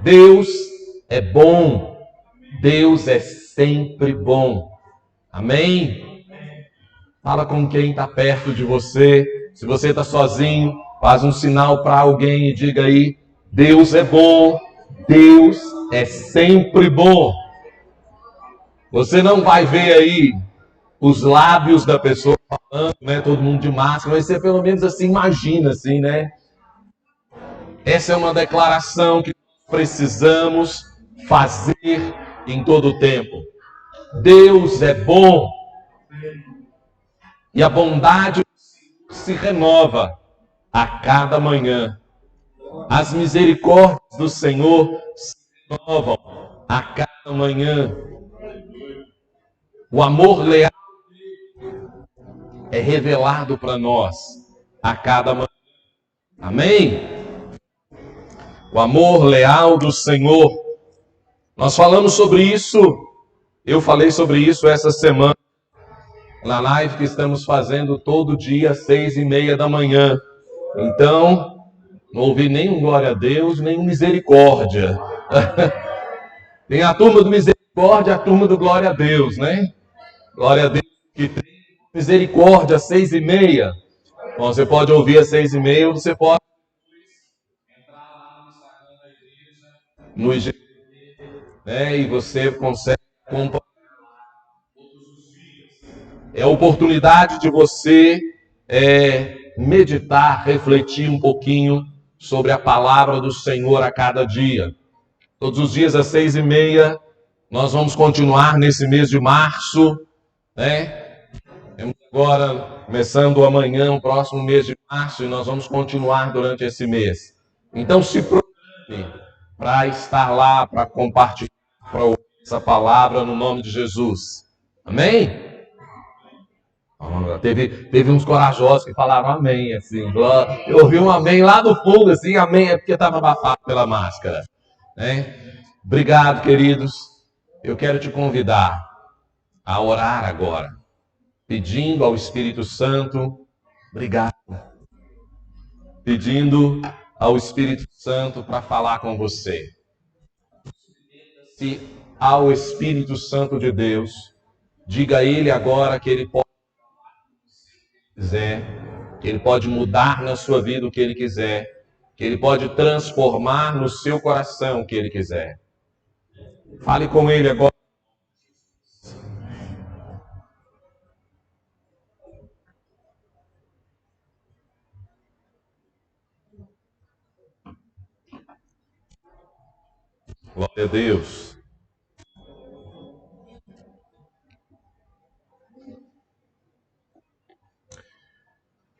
Deus é bom. Deus é sempre bom. Amém? Fala com quem está perto de você. Se você está sozinho, faz um sinal para alguém e diga aí: Deus é bom. Deus é sempre bom. Você não vai ver aí os lábios da pessoa falando, né? Todo mundo de máscara, mas você pelo menos assim imagina, assim, né? Essa é uma declaração que precisamos fazer em todo o tempo. Deus é bom e a bondade se renova a cada manhã. As misericórdias do Senhor se renovam a cada manhã. O amor leal é revelado para nós a cada manhã. Amém? O amor leal do Senhor. Nós falamos sobre isso. Eu falei sobre isso essa semana na live que estamos fazendo todo dia às 6:30 da manhã. Então, não ouvi nenhum glória a Deus, nem misericórdia. Tem a turma do misericórdia e a turma do glória a Deus, né? Glória a Deus que tem misericórdia às 6:30. Bom, você pode ouvir às 6:30, você pode entrar lá no Instagram da igreja, no IGTV, né? E você consegue acompanhar todos os dias. É a oportunidade de você meditar, refletir um pouquinho sobre a palavra do Senhor a cada dia. Todos os dias às 6:30, nós vamos continuar nesse mês de março, né? Agora, começando amanhã, o próximo mês de março, e nós vamos continuar durante esse mês. Então, se programe para estar lá, para compartilhar, para ouvir essa palavra no nome de Jesus. Amém? Teve uns corajosos que falaram amém, assim. Eu ouvi um amém lá no fundo, assim, amém, é porque estava abafado pela máscara. Né? Obrigado, queridos. Eu quero te convidar a orar agora, pedindo ao Espírito Santo, obrigado, pedindo ao Espírito Santo para falar com você. Se ao Espírito Santo de Deus, diga a Ele agora que Ele pode quiser, que Ele pode mudar na sua vida o que Ele quiser, que Ele pode transformar no seu coração o que Ele quiser. Fale com Ele agora. Glória a Deus.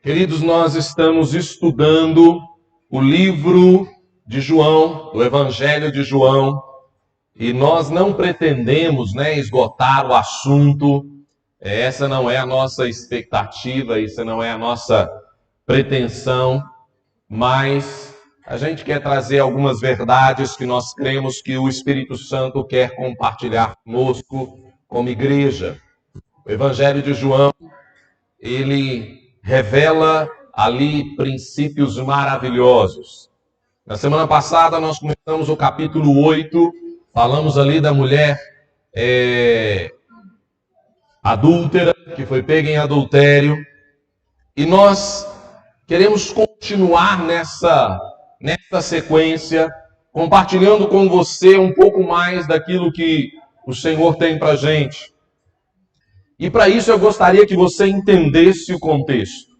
Queridos, nós estamos estudando o livro de João, o Evangelho de João, e nós não pretendemos, esgotar o assunto. Essa não é a nossa expectativa, isso não é a nossa pretensão, mas a gente quer trazer algumas verdades que nós cremos que o Espírito Santo quer compartilhar conosco como igreja. O Evangelho de João, ele revela ali princípios maravilhosos. Na semana passada nós começamos o capítulo 8, falamos ali da mulher adúltera, que foi pega em adultério, e nós queremos continuar nessa sequência, compartilhando com você um pouco mais daquilo que o Senhor tem para a gente. E para isso eu gostaria que você entendesse o contexto.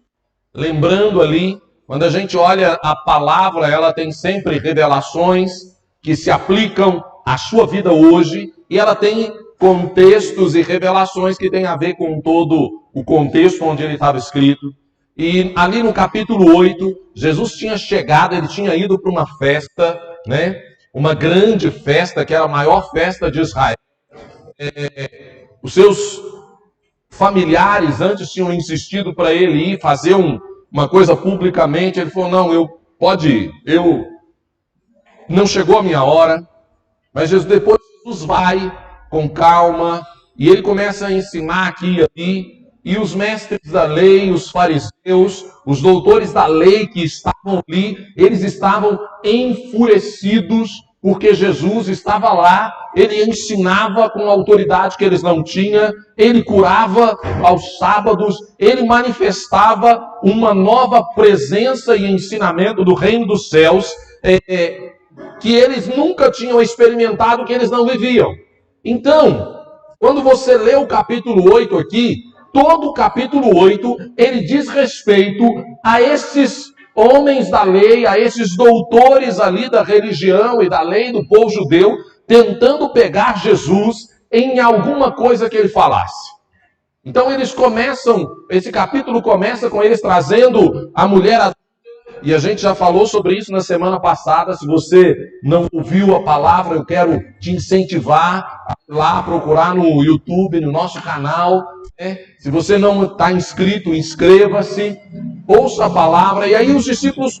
Lembrando ali, quando a gente olha a palavra, ela tem sempre revelações que se aplicam à sua vida hoje, e ela tem contextos e revelações que têm a ver com todo o contexto onde ele estava escrito. E ali no capítulo 8, Jesus tinha chegado, ele tinha ido para uma festa, uma grande festa, que era a maior festa de Israel. Os seus familiares antes tinham insistido para ele ir fazer uma coisa publicamente. Ele falou, não, pode ir, não chegou a minha hora. Mas depois Jesus vai com calma, e ele começa a ensinar aqui e ali. E os mestres da lei, os fariseus, os doutores da lei que estavam ali, eles estavam enfurecidos porque Jesus estava lá, ele ensinava com autoridade que eles não tinham, ele curava aos sábados, ele manifestava uma nova presença e ensinamento do reino dos céus, que eles nunca tinham experimentado, que eles não viviam. Então, quando você lê o capítulo 8 aqui, todo o capítulo 8, ele diz respeito a esses homens da lei, a esses doutores ali da religião e da lei do povo judeu, tentando pegar Jesus em alguma coisa que ele falasse. Então eles começam, esse capítulo começa com eles trazendo a mulher adulta, e a gente já falou sobre isso na semana passada. Se você não ouviu a palavra, eu quero te incentivar a ir lá procurar no YouTube, no nosso canal. Se você não está inscrito, inscreva-se, ouça a palavra. E aí os discípulos,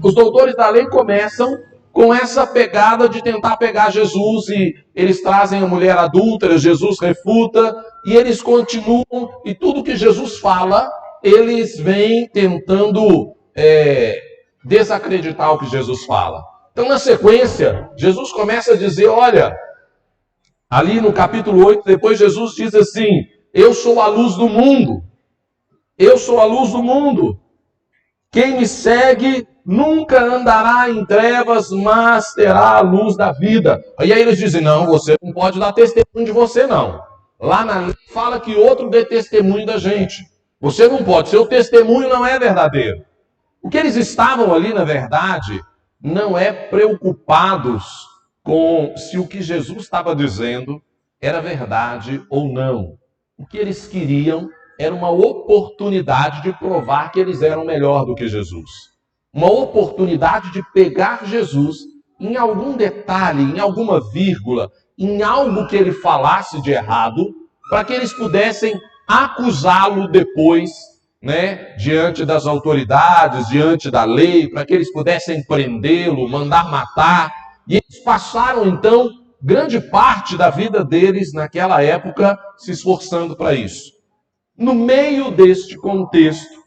os doutores da lei começam com essa pegada de tentar pegar Jesus, e eles trazem a mulher adúltera, Jesus refuta, e eles continuam, e tudo que Jesus fala, eles vêm tentando desacreditar o que Jesus fala. Então, na sequência, Jesus começa a dizer, olha, ali no capítulo 8, depois Jesus diz assim, eu sou a luz do mundo, eu sou a luz do mundo, quem me segue nunca andará em trevas, mas terá a luz da vida. E aí eles dizem, não, você não pode dar testemunho de você, não. Lá na lei fala que outro dê testemunho da gente. Você não pode, seu testemunho não é verdadeiro. O que eles estavam ali, na verdade, não é preocupados com se o que Jesus estava dizendo era verdade ou não. O que eles queriam era uma oportunidade de provar que eles eram melhor do que Jesus. Uma oportunidade de pegar Jesus em algum detalhe, em alguma vírgula, em algo que ele falasse de errado, para que eles pudessem acusá-lo depois, diante das autoridades, diante da lei, para que eles pudessem prendê-lo, mandar matar. E eles passaram, então, grande parte da vida deles naquela época se esforçando para isso. No meio deste contexto,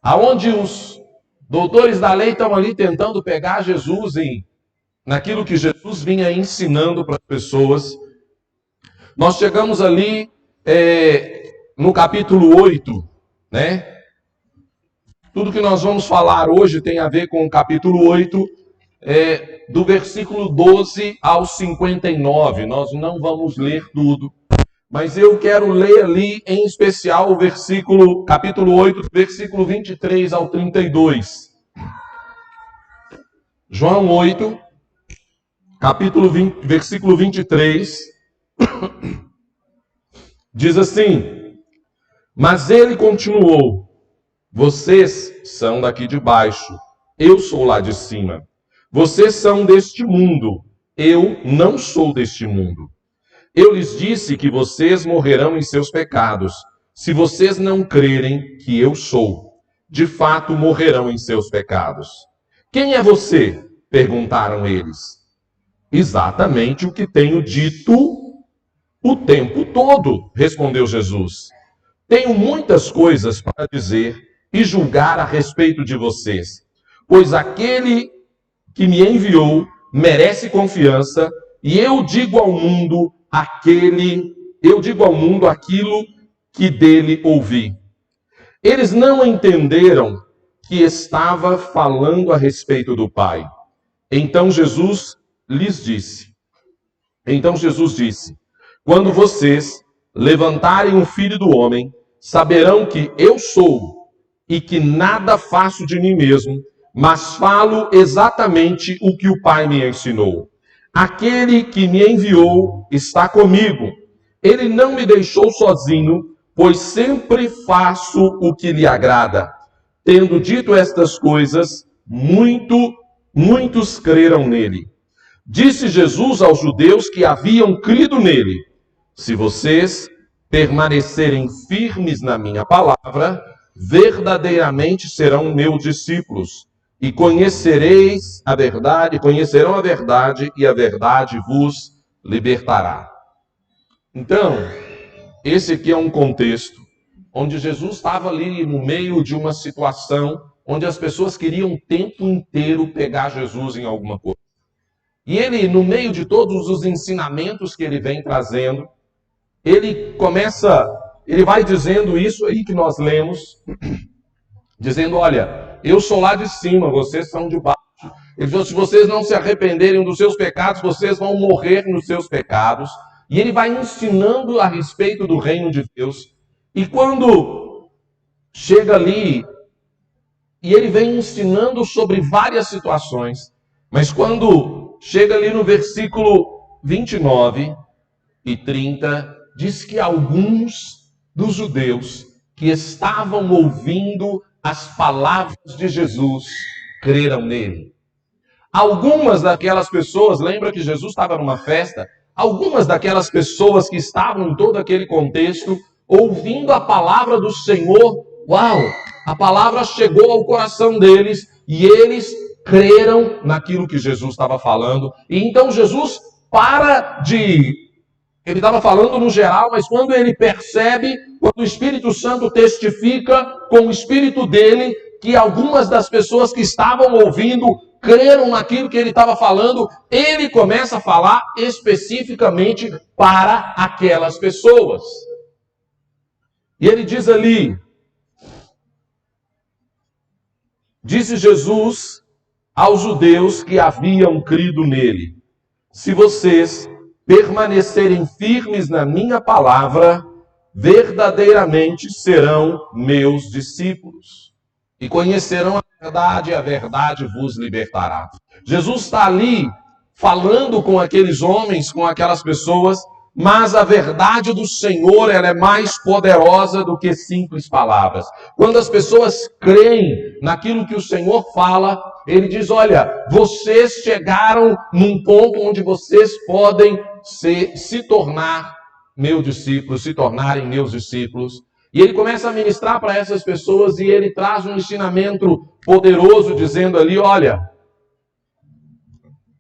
aonde os doutores da lei estão ali tentando pegar Jesus naquilo que Jesus vinha ensinando para as pessoas, nós chegamos ali no capítulo 8, Tudo que nós vamos falar hoje tem a ver com o capítulo 8, do versículo 12 ao 59. Nós não vamos ler tudo, mas eu quero ler ali, em especial, o capítulo 8, versículo 23 ao 32. João 8, capítulo 20, versículo 23, diz assim, mas ele continuou, vocês são daqui de baixo, eu sou lá de cima. Vocês são deste mundo, eu não sou deste mundo. Eu lhes disse que vocês morrerão em seus pecados, se vocês não crerem que eu sou. De fato, morrerão em seus pecados. Quem é você? Perguntaram eles. Exatamente o que tenho dito o tempo todo, respondeu Jesus. Tenho muitas coisas para dizer e julgar a respeito de vocês, pois aquele que me enviou merece confiança, e eu digo ao mundo aquilo que dele ouvi. Eles não entenderam que estava falando a respeito do Pai. Então Jesus disse, quando vocês levantarem o Filho do Homem, saberão que eu sou, e que nada faço de mim mesmo, mas falo exatamente o que o Pai me ensinou. Aquele que me enviou está comigo. Ele não me deixou sozinho, pois sempre faço o que lhe agrada. Tendo dito estas coisas, muitos creram nele. Disse Jesus aos judeus que haviam crido nele, se vocês permanecerem firmes na minha palavra, verdadeiramente serão meus discípulos, e conhecerão a verdade, e a verdade vos libertará. Então, esse aqui é um contexto onde Jesus estava ali no meio de uma situação onde as pessoas queriam o tempo inteiro pegar Jesus em alguma coisa. E ele, no meio de todos os ensinamentos que ele vem trazendo, ele vai dizendo isso aí que nós lemos, dizendo, olha, eu sou lá de cima, vocês são de baixo. Ele falou, se vocês não se arrependerem dos seus pecados, vocês vão morrer nos seus pecados. E ele vai ensinando a respeito do reino de Deus. E quando chega ali, e ele vem ensinando sobre várias situações, mas quando chega ali no versículo 29 e 30, diz que alguns dos judeus que estavam ouvindo as palavras de Jesus creram nele. Algumas daquelas pessoas, lembra que Jesus estava numa festa? Algumas daquelas pessoas que estavam em todo aquele contexto, ouvindo a palavra do Senhor, uau, a palavra chegou ao coração deles e eles creram naquilo que Jesus estava falando. E então Jesus ele estava falando no geral, mas quando ele percebe, quando o Espírito Santo testifica com o Espírito dele, que algumas das pessoas que estavam ouvindo creram naquilo que ele estava falando, ele começa a falar especificamente para aquelas pessoas. E ele diz ali, disse Jesus aos judeus que haviam crido nele, se vocês permanecerem firmes na minha palavra, verdadeiramente serão meus discípulos. E conhecerão a verdade vos libertará. Jesus está ali falando com aqueles homens, com aquelas pessoas, mas a verdade do Senhor, ela é mais poderosa do que simples palavras. Quando as pessoas creem naquilo que o Senhor fala, ele diz, olha, vocês chegaram num ponto onde vocês podem se tornar meus discípulos, se tornarem meus discípulos. E ele começa a ministrar para essas pessoas e ele traz um ensinamento poderoso, dizendo ali, olha,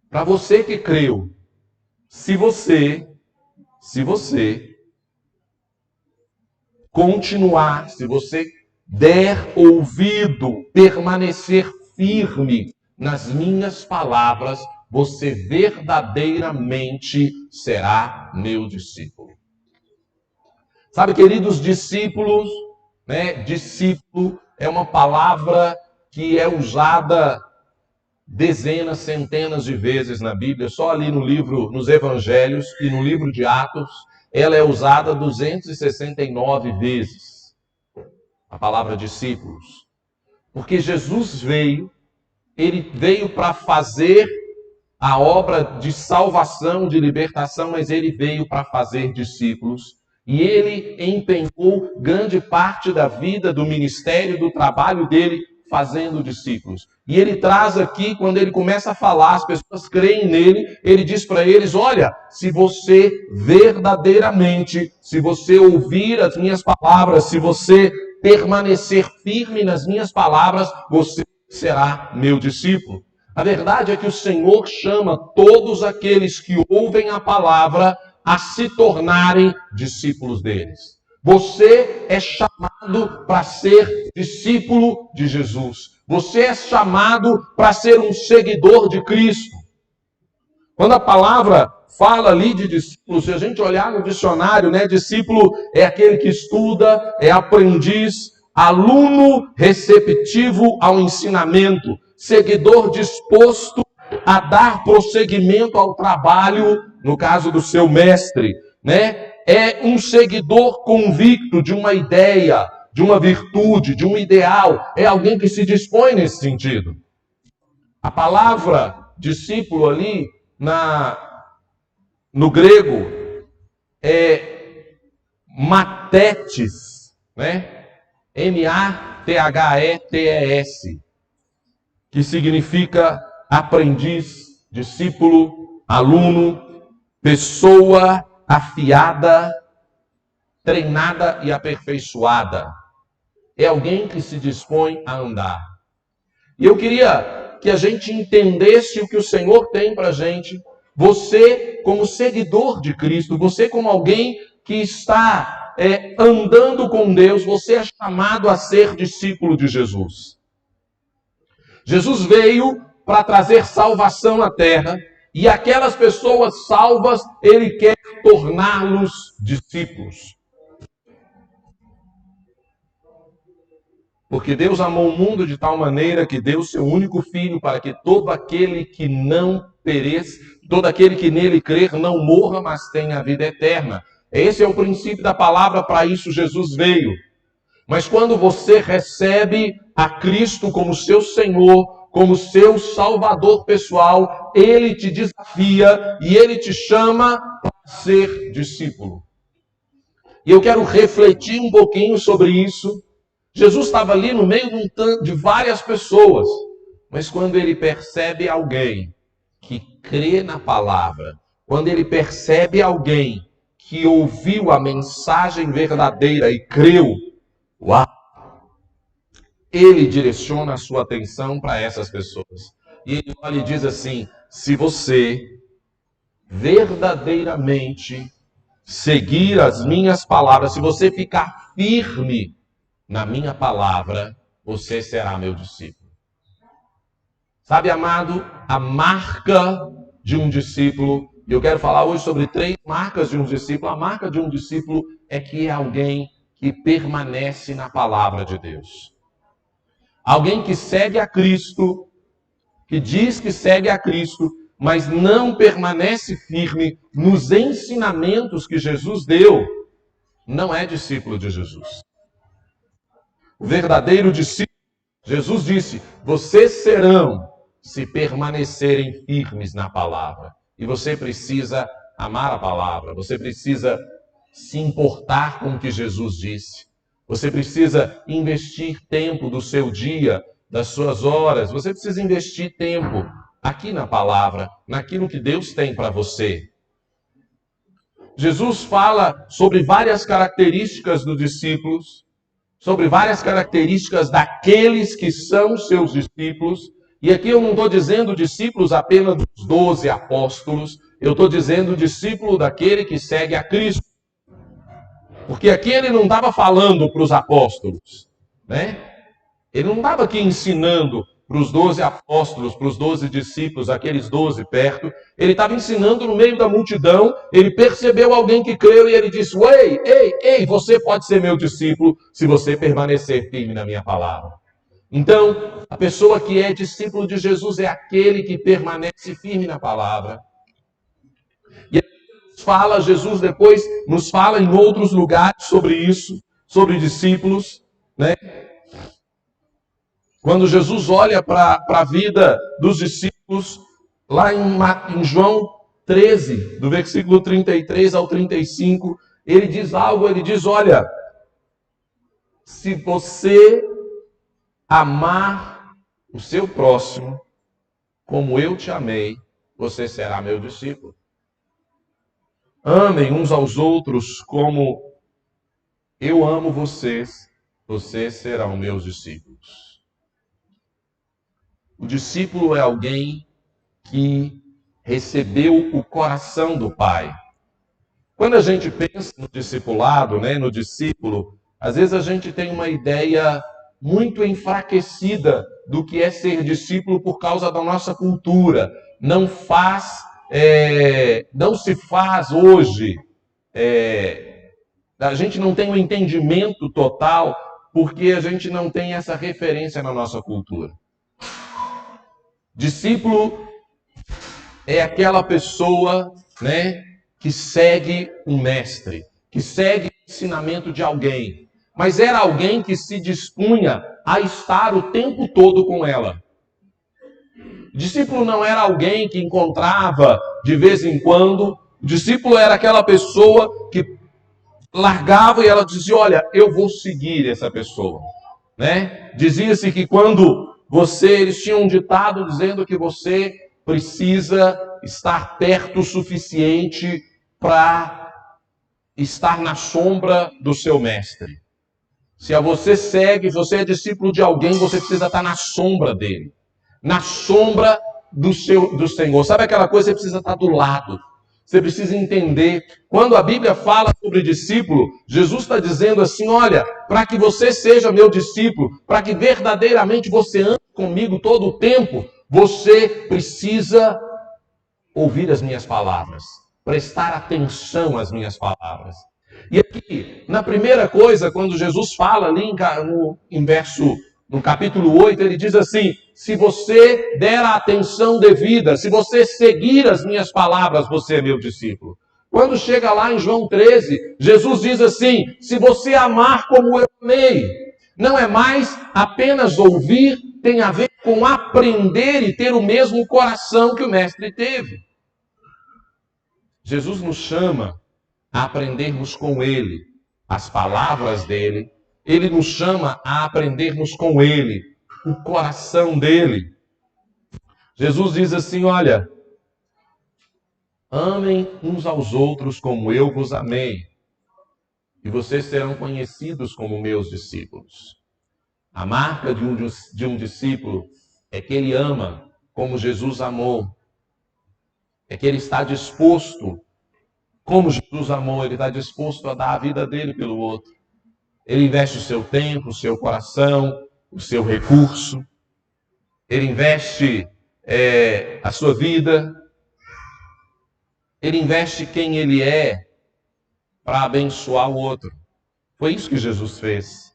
para você que creu, se você continuar, se você der ouvido, permanecer firme nas minhas palavras, você verdadeiramente será meu discípulo. Sabe, queridos, discípulos, né? Discípulo é uma palavra que é usada dezenas, centenas de vezes na Bíblia. Só ali nos Evangelhos e no livro de Atos, ela é usada 269 vezes. A palavra discípulos. Porque Jesus ele veio para fazer a obra de salvação, de libertação, mas ele veio para fazer discípulos. E ele empenhou grande parte da vida, do ministério, do trabalho dele, fazendo discípulos. E ele traz aqui, quando ele começa a falar, as pessoas creem nele, ele diz para eles, olha, se você verdadeiramente, se você ouvir as minhas palavras, se você permanecer firme nas minhas palavras, você será meu discípulo. A verdade é que o Senhor chama todos aqueles que ouvem a palavra a se tornarem discípulos deles. Você é chamado para ser discípulo de Jesus. Você é chamado para ser um seguidor de Cristo. Quando a palavra fala ali de discípulo, se a gente olhar no dicionário, né, discípulo é aquele que estuda, é aprendiz, aluno receptivo ao ensinamento, seguidor disposto a dar prosseguimento ao trabalho, no caso do seu mestre, né? É um seguidor convicto de uma ideia, de uma virtude, de um ideal. É alguém que se dispõe nesse sentido. A palavra discípulo ali, no grego, é matetes, né? M-A-T-H-E-T-E-S, que significa aprendiz, discípulo, aluno, pessoa afiada, treinada e aperfeiçoada. É alguém que se dispõe a andar. E eu queria que a gente entendesse o que o Senhor tem para a gente. Você, como seguidor de Cristo, você como alguém que está andando com Deus, você é chamado a ser discípulo de Jesus. Jesus veio para trazer salvação à terra. E aquelas pessoas salvas, ele quer torná-los discípulos. Porque Deus amou o mundo de tal maneira que deu seu único filho para que todo aquele que não pereça, todo aquele que nele crer não morra, mas tenha a vida eterna. Esse é o princípio da palavra, para isso Jesus veio. Mas quando você recebe a Cristo como seu Senhor, como seu Salvador pessoal, Ele te desafia e Ele te chama para ser discípulo. E eu quero refletir um pouquinho sobre isso. Jesus estava ali no meio de várias pessoas, mas quando Ele percebe alguém que crê na palavra, quando Ele percebe alguém que ouviu a mensagem verdadeira e creu, uau! Ele direciona a sua atenção para essas pessoas. E ele olha e diz assim: se você verdadeiramente seguir as minhas palavras, se você ficar firme na minha palavra, você será meu discípulo. Sabe, amado, a marca de um discípulo, e eu quero falar hoje sobre 3 marcas de um discípulo. A marca de um discípulo é que é alguém que permanece na palavra de Deus. Alguém que segue a Cristo, que diz que segue a Cristo, mas não permanece firme nos ensinamentos que Jesus deu, não é discípulo de Jesus. O verdadeiro discípulo, Jesus disse, vocês serão se permanecerem firmes na palavra. E você precisa amar a palavra, você precisa se importar com o que Jesus disse. Você precisa investir tempo do seu dia, das suas horas. Você precisa investir tempo aqui na palavra, naquilo que Deus tem para você. Jesus fala sobre várias características dos discípulos, sobre várias características daqueles que são seus discípulos. E aqui eu não estou dizendo discípulos apenas dos 12 apóstolos, eu estou dizendo discípulo daquele que segue a Cristo. Porque aqui ele não estava falando para os apóstolos, né? Ele não estava aqui ensinando para os 12 apóstolos, para os 12 discípulos, aqueles 12 perto. Ele estava ensinando no meio da multidão, ele percebeu alguém que creu e ele disse, ei, você pode ser meu discípulo se você permanecer firme na minha palavra. Então, a pessoa que é discípulo de Jesus é aquele que permanece firme na palavra. Jesus depois nos fala em outros lugares sobre isso, sobre discípulos, né? Quando Jesus olha para a vida dos discípulos, lá em João 13, do versículo 33 ao 35, ele diz algo, ele diz, olha, se você amar o seu próximo como eu te amei, você será meu discípulo. Amem uns aos outros como eu amo vocês, vocês serão meus discípulos. O discípulo é alguém que recebeu o coração do Pai. Quando a gente pensa no discipulado, né, no discípulo, às vezes a gente tem uma ideia muito enfraquecida do que é ser discípulo por causa da nossa cultura. Não se faz hoje, a gente não tem um entendimento total porque a gente não tem essa referência na nossa cultura. Discípulo é aquela pessoa, né, que segue um mestre, que segue o ensinamento de alguém, mas era alguém que se dispunha a estar o tempo todo com ela. Discípulo não era alguém que encontrava de vez em quando. O discípulo era aquela pessoa que largava e ela dizia, olha, eu vou seguir essa pessoa, né? Dizia-se que quando eles tinham um ditado dizendo que você precisa estar perto o suficiente para estar na sombra do seu mestre. Se você segue, se você é discípulo de alguém, você precisa estar na sombra dele. Na sombra do Senhor. Sabe aquela coisa, você precisa estar do lado. Você precisa entender. Quando a Bíblia fala sobre discípulo, Jesus está dizendo assim, olha, para que você seja meu discípulo, para que verdadeiramente você ande comigo todo o tempo, você precisa ouvir as minhas palavras, prestar atenção às minhas palavras. E aqui, na primeira coisa, quando Jesus fala ali no capítulo 8, ele diz assim: se você der a atenção devida, se você seguir as minhas palavras, você é meu discípulo. Quando chega lá em João 13, Jesus diz assim: se você amar como eu amei, não é mais apenas ouvir, tem a ver com aprender e ter o mesmo coração que o mestre teve. Jesus nos chama a aprendermos com ele as palavras dele. Ele nos chama a aprendermos com ele o coração dele. Jesus diz assim: olha, amem uns aos outros como eu vos amei, e vocês serão conhecidos como meus discípulos. A marca de um discípulo é que ele ama como Jesus amou. É que ele está disposto, como Jesus amou, ele está disposto a dar a vida dele pelo outro. Ele investe o seu tempo, o seu coração, o seu recurso. Ele investe a sua vida. Ele investe quem ele é para abençoar o outro. Foi isso que Jesus fez.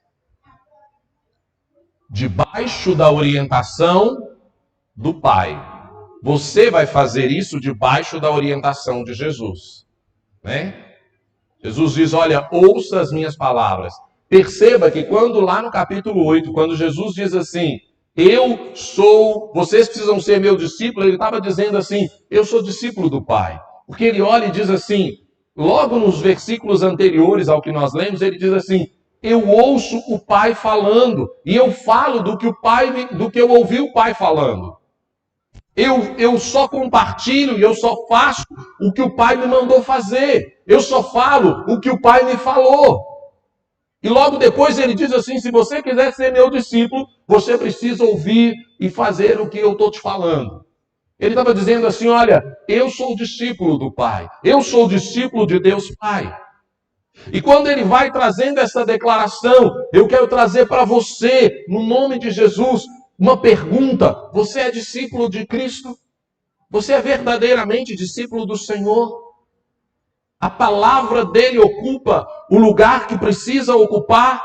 Debaixo da orientação do Pai. Você vai fazer isso debaixo da orientação de Jesus, né? Jesus diz: olha, ouça as minhas palavras. Perceba que quando lá no capítulo 8, quando Jesus diz assim, vocês precisam ser meu discípulo, ele estava dizendo assim, eu sou discípulo do Pai. Porque ele olha e diz assim, logo nos versículos anteriores ao que nós lemos, ele diz assim, eu ouço o Pai falando, e eu falo do que eu ouvi o Pai falando. Eu só compartilho e eu só faço o que o Pai me mandou fazer. Eu só falo o que o Pai me falou. E logo depois ele diz assim, se você quiser ser meu discípulo, você precisa ouvir e fazer o que eu estou te falando. Ele estava dizendo assim, olha, eu sou discípulo do Pai. Eu sou discípulo de Deus Pai. E quando ele vai trazendo essa declaração, eu quero trazer para você, no nome de Jesus, uma pergunta: você é discípulo de Cristo? Você é verdadeiramente discípulo do Senhor? A palavra dele ocupa o lugar que precisa ocupar?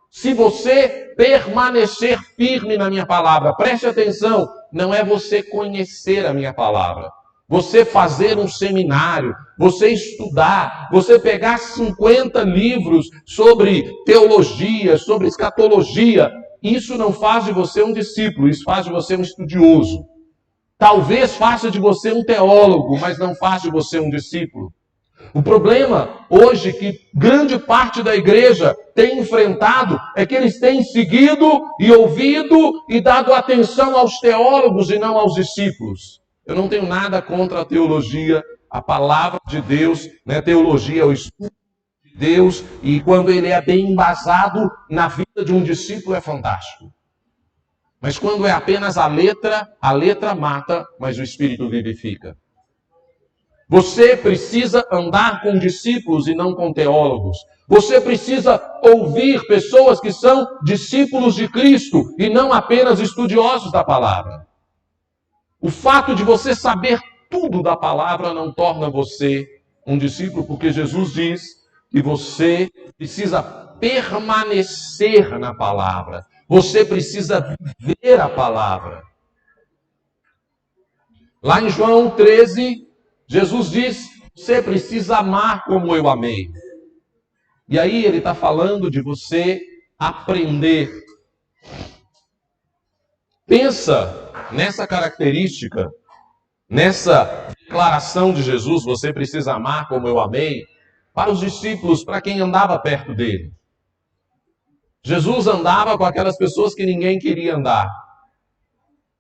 Se você permanecer firme na minha palavra, preste atenção, não é você conhecer a minha palavra, você fazer um seminário, você estudar, você pegar 50 livros sobre teologia, sobre escatologia, isso não faz de você um discípulo, isso faz de você um estudioso. Talvez faça de você um teólogo, mas não faz de você um discípulo. O problema hoje que grande parte da igreja tem enfrentado é que eles têm seguido e ouvido e dado atenção aos teólogos e não aos discípulos. Eu não tenho nada contra a teologia, a palavra de Deus, né? Teologia é o estudo de Deus, e quando ele é bem embasado na vida de um discípulo é fantástico. Mas quando é apenas a letra mata, mas o Espírito vivifica. Você precisa andar com discípulos e não com teólogos. Você precisa ouvir pessoas que são discípulos de Cristo e não apenas estudiosos da palavra. O fato de você saber tudo da palavra não torna você um discípulo, porque Jesus diz que você precisa permanecer na palavra. Você precisa viver a palavra. Lá em João 13, Jesus diz, você precisa amar como eu amei. E aí ele está falando de você aprender. Pensa nessa característica, nessa declaração de Jesus, você precisa amar como eu amei, para os discípulos, para quem andava perto dele. Jesus andava com aquelas pessoas que ninguém queria andar.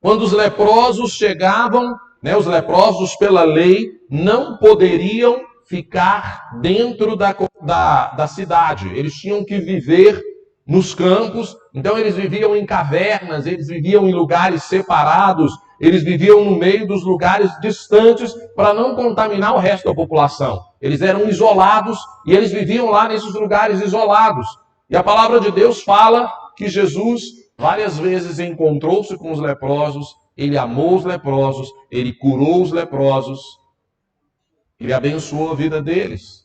Quando os leprosos chegavam, os leprosos pela lei não poderiam ficar dentro da cidade. Eles tinham que viver nos campos, então eles viviam em cavernas, eles viviam em lugares separados, eles viviam no meio dos lugares distantes para não contaminar o resto da população. Eles eram isolados e eles viviam lá nesses lugares isolados. E a palavra de Deus fala que Jesus várias vezes encontrou-se com os leprosos, ele amou os leprosos, ele curou os leprosos. Ele abençoou a vida deles.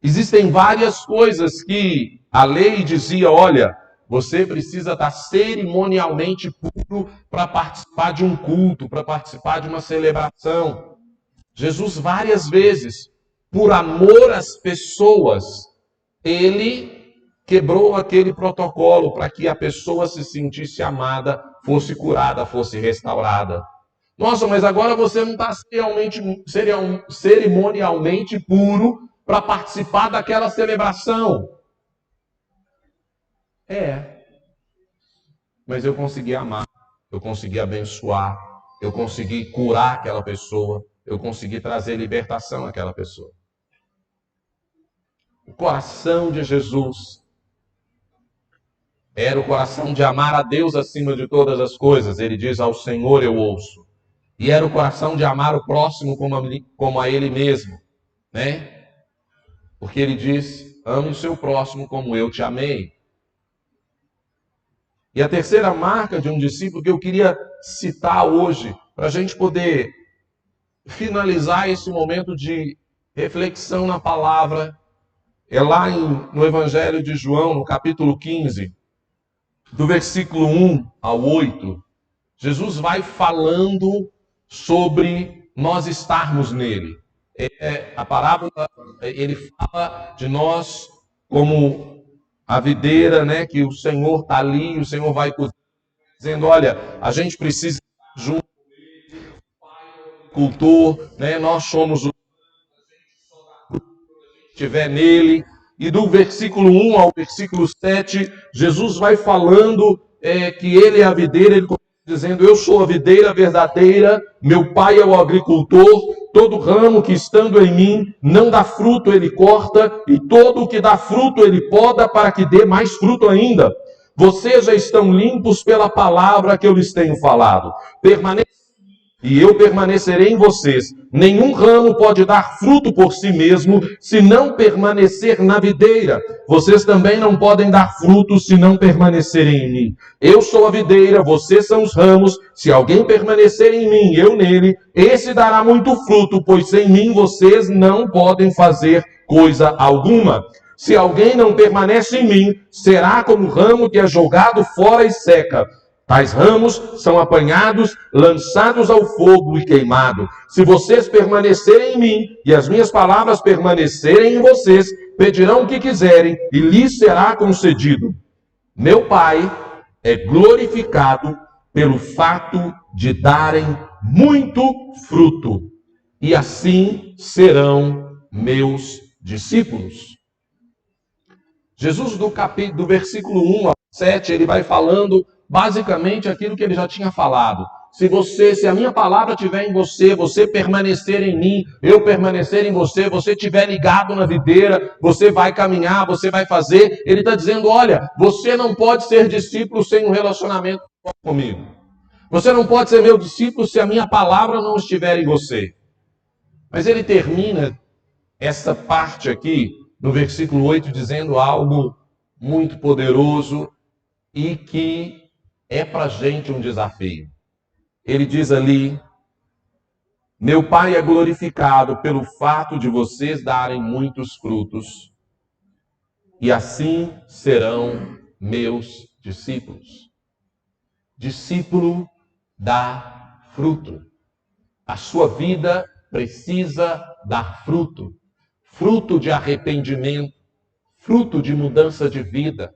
Existem várias coisas que a lei dizia, olha, você precisa estar cerimonialmente puro para participar de um culto, para participar de uma celebração. Jesus várias vezes, por amor às pessoas, ele quebrou aquele protocolo para que a pessoa se sentisse amada, fosse curada, fosse restaurada. Nossa, mas agora você não está cerimonialmente puro para participar daquela celebração. Mas eu consegui amar, eu consegui abençoar, eu consegui curar aquela pessoa, eu consegui trazer libertação àquela pessoa. O coração de Jesus era o coração de amar a Deus acima de todas as coisas. Ele diz, ao Senhor eu ouço. E era o coração de amar o próximo como a Ele mesmo, né? Porque Ele diz, ame o seu próximo como eu te amei. E a terceira marca de um discípulo que eu queria citar hoje, para a gente poder finalizar esse momento de reflexão na palavra, é lá no Evangelho de João, no capítulo 15, do versículo 1 ao 8. Jesus vai falando sobre nós estarmos nele. A parábola, ele fala de nós como a videira, né, que o Senhor está ali, o Senhor vai dizendo, olha, a gente precisa estar junto com ele, o Pai é o agricultor, né, nós somos o estiver nele. E do versículo 1 ao versículo 7, Jesus vai falando que ele é a videira, ele começa dizendo, eu sou a videira verdadeira, meu Pai é o agricultor, todo ramo que estando em mim não dá fruto ele corta, e todo o que dá fruto ele poda para que dê mais fruto ainda. Vocês já estão limpos pela palavra que eu lhes tenho falado. Permaneçam e eu permanecerei em vocês. Nenhum ramo pode dar fruto por si mesmo, se não permanecer na videira. Vocês também não podem dar fruto, se não permanecerem em mim. Eu sou a videira, vocês são os ramos. Se alguém permanecer em mim, eu nele, esse dará muito fruto, pois sem mim vocês não podem fazer coisa alguma. Se alguém não permanece em mim, será como ramo que é jogado fora e seca. Tais ramos são apanhados, lançados ao fogo e queimados. Se vocês permanecerem em mim e as minhas palavras permanecerem em vocês, pedirão o que quiserem e lhes será concedido. Meu Pai é glorificado pelo fato de darem muito fruto, e assim serão meus discípulos. Jesus, do versículo 1 ao 7, ele vai falando basicamente aquilo que ele já tinha falado. Se a minha palavra estiver em você, você permanecer em mim, eu permanecer em você, você estiver ligado na videira, você vai caminhar, você vai fazer. Ele está dizendo, olha, você não pode ser discípulo sem um relacionamento comigo. Você não pode ser meu discípulo se a minha palavra não estiver em você. Mas ele termina essa parte aqui, no versículo 8, dizendo algo muito poderoso e que é para a gente um desafio. Ele diz ali, meu Pai é glorificado pelo fato de vocês darem muitos frutos, e assim serão meus discípulos. Discípulo dá fruto. A sua vida precisa dar fruto. Fruto de arrependimento, fruto de mudança de vida,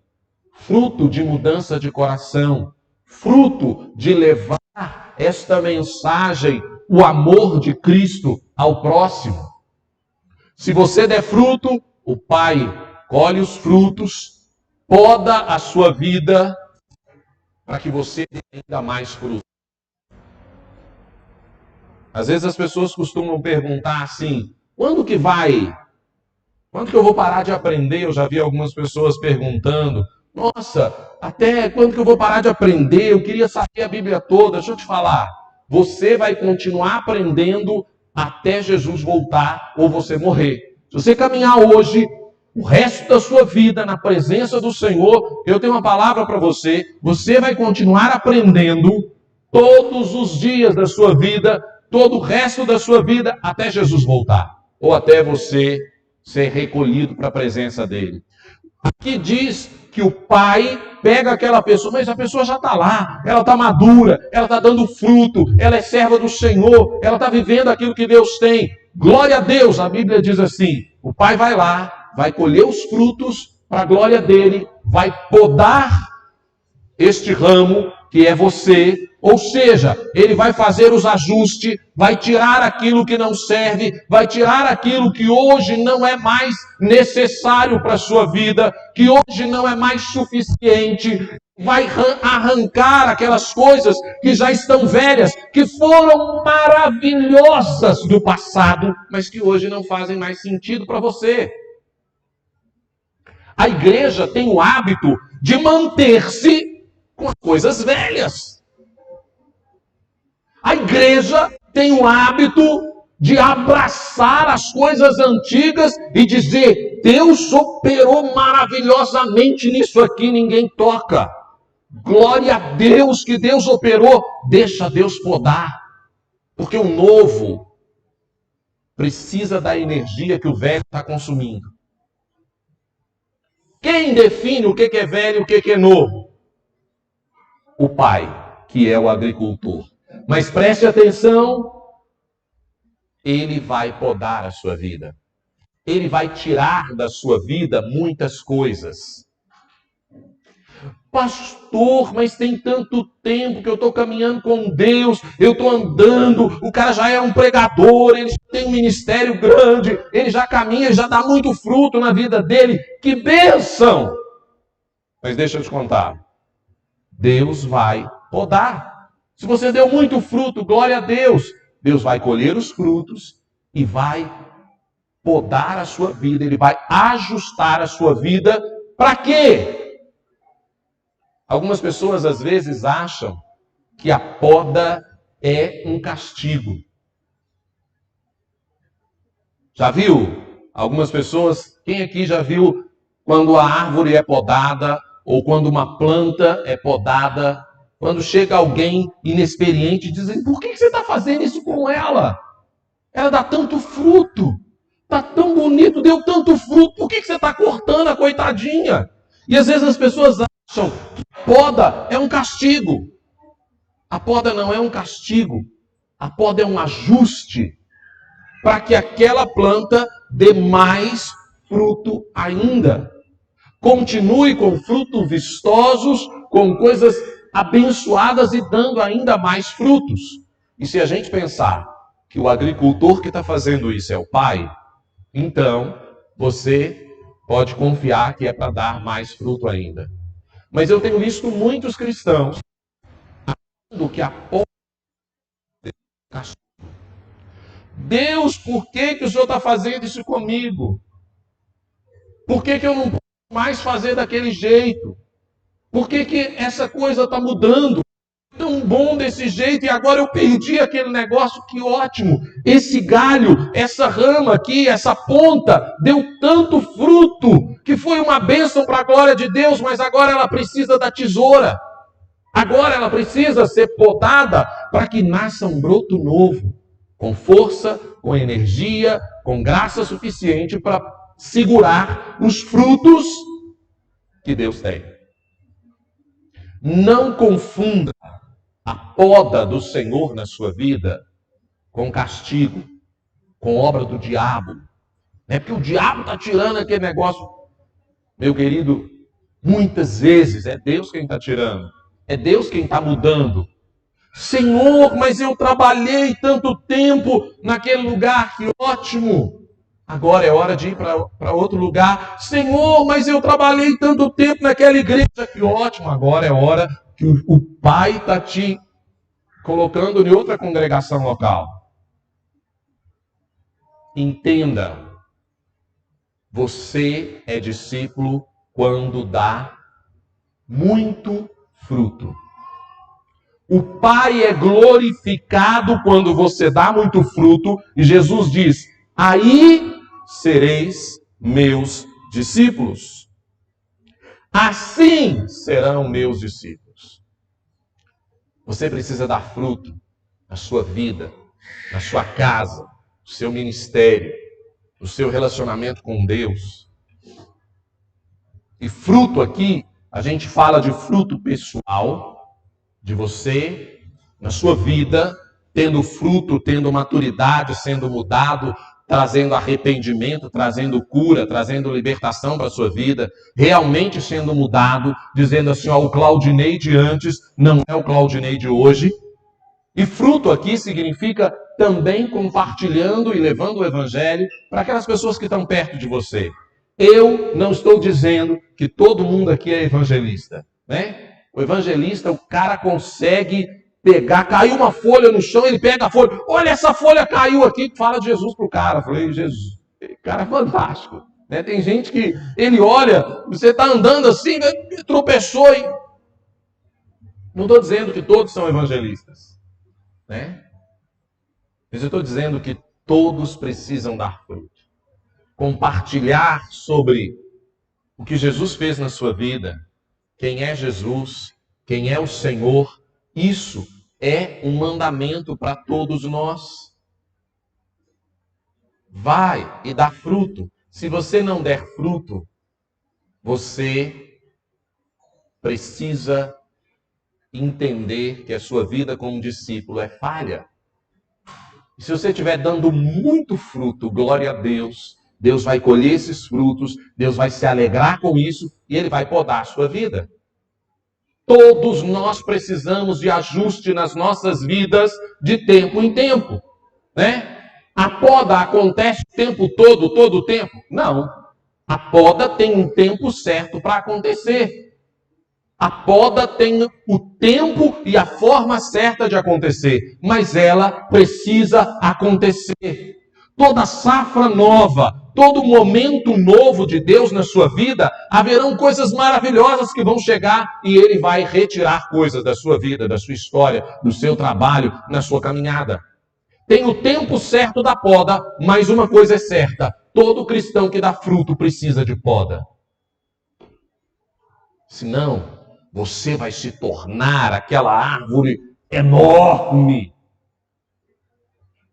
fruto de mudança de coração, fruto de levar esta mensagem, o amor de Cristo ao próximo. Se você der fruto, o Pai colhe os frutos, poda a sua vida para que você dê ainda mais fruto. Às vezes as pessoas costumam perguntar assim, quando que eu vou parar de aprender? Eu já vi algumas pessoas perguntando, nossa, até quando que eu vou parar de aprender? Eu queria saber a Bíblia toda. Deixa eu te falar, você vai continuar aprendendo até Jesus voltar ou você morrer. Se você caminhar hoje, o resto da sua vida na presença do Senhor, eu tenho uma palavra para você, você vai continuar aprendendo todos os dias da sua vida, todo o resto da sua vida, até Jesus voltar, ou até você ser recolhido para a presença dele. Aqui diz que o pai pega aquela pessoa, mas a pessoa já está lá, ela está madura, ela está dando fruto, ela é serva do Senhor, ela está vivendo aquilo que Deus tem. Glória a Deus, a Bíblia diz assim, o pai vai lá, vai colher os frutos para a glória dele, vai podar este ramo que é você, ou seja, ele vai fazer os ajustes, vai tirar aquilo que não serve, vai tirar aquilo que hoje não é mais necessário para a sua vida, que hoje não é mais suficiente, vai arrancar aquelas coisas que já estão velhas, que foram maravilhosas do passado, mas que hoje não fazem mais sentido para você. A igreja tem o hábito de manter-se com as coisas velhas. A igreja tem o hábito de abraçar as coisas antigas e dizer, Deus operou maravilhosamente nisso aqui, ninguém toca. Glória a Deus que Deus operou. Deixa Deus podar. Porque o novo precisa da energia que o velho está consumindo. Quem define o que é velho e o que é novo? O pai, que é o agricultor. Mas preste atenção, ele vai podar a sua vida. Ele vai tirar da sua vida muitas coisas. Pastor, mas tem tanto tempo que eu estou caminhando com Deus, eu estou andando, o cara já é um pregador, ele já tem um ministério grande, ele já caminha, já dá muito fruto na vida dele. Que bênção! Mas deixa eu te contar, Deus vai podar. Se você deu muito fruto, glória a Deus, Deus vai colher os frutos e vai podar a sua vida, ele vai ajustar a sua vida. Para quê? Algumas pessoas às vezes acham que a poda é um castigo. Já viu? Algumas pessoas, quem aqui já viu quando a árvore é podada ou quando uma planta é podada? Quando chega alguém inexperiente e diz, por que você está fazendo isso com ela? Ela dá tanto fruto, está tão bonito, deu tanto fruto, por que você está cortando a coitadinha? E às vezes as pessoas acham que poda é um castigo. A poda não é um castigo. A poda é um ajuste para que aquela planta dê mais fruto ainda. Continue com frutos vistosos, com coisas abençoadas e dando ainda mais frutos. E se a gente pensar que o agricultor que está fazendo isso é o pai, então você pode confiar que é para dar mais fruto ainda. Mas eu tenho visto muitos cristãos achando que a poda é um castigo. Deus, por que o Senhor está fazendo isso comigo? Por que eu não posso mais fazer daquele jeito? Por que essa coisa está mudando? Tão bom desse jeito e agora eu perdi aquele negócio, que ótimo. Esse galho, essa rama aqui, essa ponta, deu tanto fruto, que foi uma bênção para a glória de Deus, mas agora ela precisa da tesoura. Agora ela precisa ser podada para que nasça um broto novo, com força, com energia, com graça suficiente para segurar os frutos que Deus tem. Não confunda a poda do Senhor na sua vida com castigo, com obra do diabo. Não é porque o diabo está tirando aquele negócio. Meu querido, muitas vezes é Deus quem está tirando. É Deus quem está mudando. Senhor, mas eu trabalhei tanto tempo naquele lugar, que ótimo. Agora é hora de ir para outro lugar. Senhor, mas eu trabalhei tanto tempo naquela igreja, que ótimo. Agora é hora que o Pai está te colocando em outra congregação local. Entenda, você é discípulo quando dá muito fruto. O Pai é glorificado quando você dá muito fruto, e Jesus diz, aí sereis meus discípulos. Assim serão meus discípulos. Você precisa dar fruto na sua vida, na sua casa, no seu ministério, no seu relacionamento com Deus. E fruto aqui, a gente fala de fruto pessoal, de você, na sua vida, tendo fruto, tendo maturidade, sendo mudado, trazendo arrependimento, trazendo cura, trazendo libertação para a sua vida, realmente sendo mudado, dizendo assim, ó, o Claudinei de antes não é o Claudinei de hoje. E fruto aqui significa também compartilhando e levando o evangelho para aquelas pessoas que estão perto de você. Eu não estou dizendo que todo mundo aqui é evangelista, né? O evangelista, o cara consegue pegar, caiu uma folha no chão, ele pega a folha, olha essa folha caiu aqui, fala de Jesus pro cara. Eu falei, Jesus, cara é fantástico. Né? Tem gente que ele olha, você está andando assim, tropeçou e... Não estou dizendo que todos são evangelistas, né? Mas eu estou dizendo que todos precisam dar fruto. Compartilhar sobre o que Jesus fez na sua vida, quem é Jesus, quem é o Senhor, isso é um mandamento para todos nós. Vai e dá fruto. Se você não der fruto, você precisa entender que a sua vida como discípulo é falha. E se você estiver dando muito fruto, glória a Deus, Deus vai colher esses frutos, Deus vai se alegrar com isso e Ele vai podar a sua vida. Todos nós precisamos de ajuste nas nossas vidas de tempo em tempo, né? A poda acontece o tempo todo o tempo? Não. A poda tem um tempo certo para acontecer. A poda tem o tempo e a forma certa de acontecer, mas ela precisa acontecer. Toda safra nova, todo momento novo de Deus na sua vida, haverão coisas maravilhosas que vão chegar e Ele vai retirar coisas da sua vida, da sua história, do seu trabalho, na sua caminhada. Tem o tempo certo da poda, mas uma coisa é certa, todo cristão que dá fruto precisa de poda. Senão, você vai se tornar aquela árvore enorme,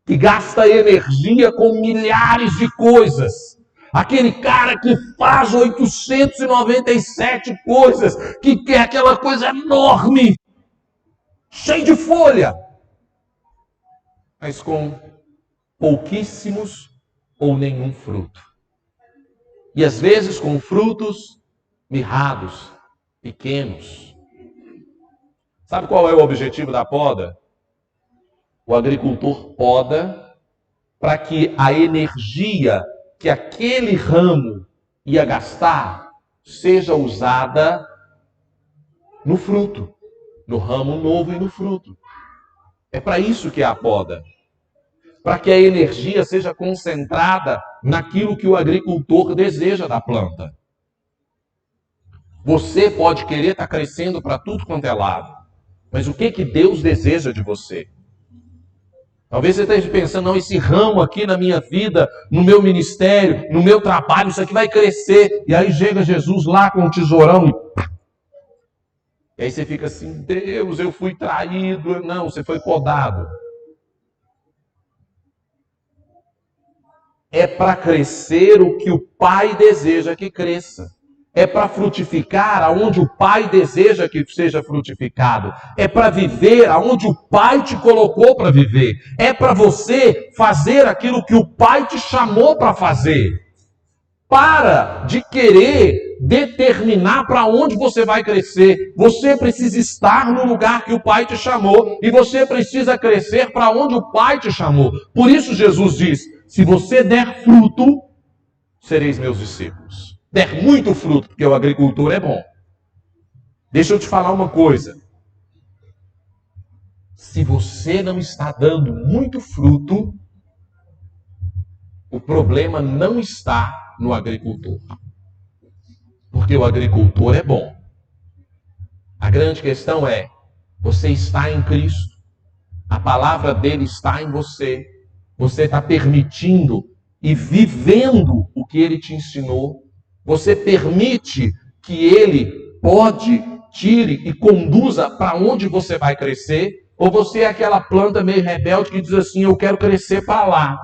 que gasta energia com milhares de coisas. Aquele cara que faz 897 coisas, que quer aquela coisa enorme, cheia de folha, mas com pouquíssimos ou nenhum fruto. E às vezes com frutos mirrados, pequenos. Sabe qual é o objetivo da poda? O agricultor poda para que a energia que aquele ramo ia gastar seja usada no fruto, no ramo novo e no fruto. É para isso que é a poda. Para que a energia seja concentrada naquilo que o agricultor deseja da planta. Você pode querer estar crescendo para tudo quanto é lado, mas o que Deus deseja de você? Talvez você esteja pensando, não, esse ramo aqui na minha vida, no meu ministério, no meu trabalho, isso aqui vai crescer. E aí chega Jesus lá com um tesourão e aí você fica assim, Deus, eu fui traído. Não, você foi podado. É para crescer o que o Pai deseja que cresça. É para frutificar aonde o Pai deseja que seja frutificado. É para viver aonde o Pai te colocou para viver. É para você fazer aquilo que o Pai te chamou para fazer. Para de querer determinar para onde você vai crescer. Você precisa estar no lugar que o Pai te chamou. E você precisa crescer para onde o Pai te chamou. Por isso Jesus diz, se você der fruto, sereis meus discípulos. Der muito fruto, porque o agricultor é bom. Deixa eu te falar uma coisa. Se você não está dando muito fruto, o problema não está no agricultor. Porque o agricultor é bom. A grande questão é, você está em Cristo. A palavra dele está em você. Você está permitindo e vivendo o que ele te ensinou. Você permite que ele pode tire e conduza para onde você vai crescer, ou você é aquela planta meio rebelde que diz assim, eu quero crescer para lá.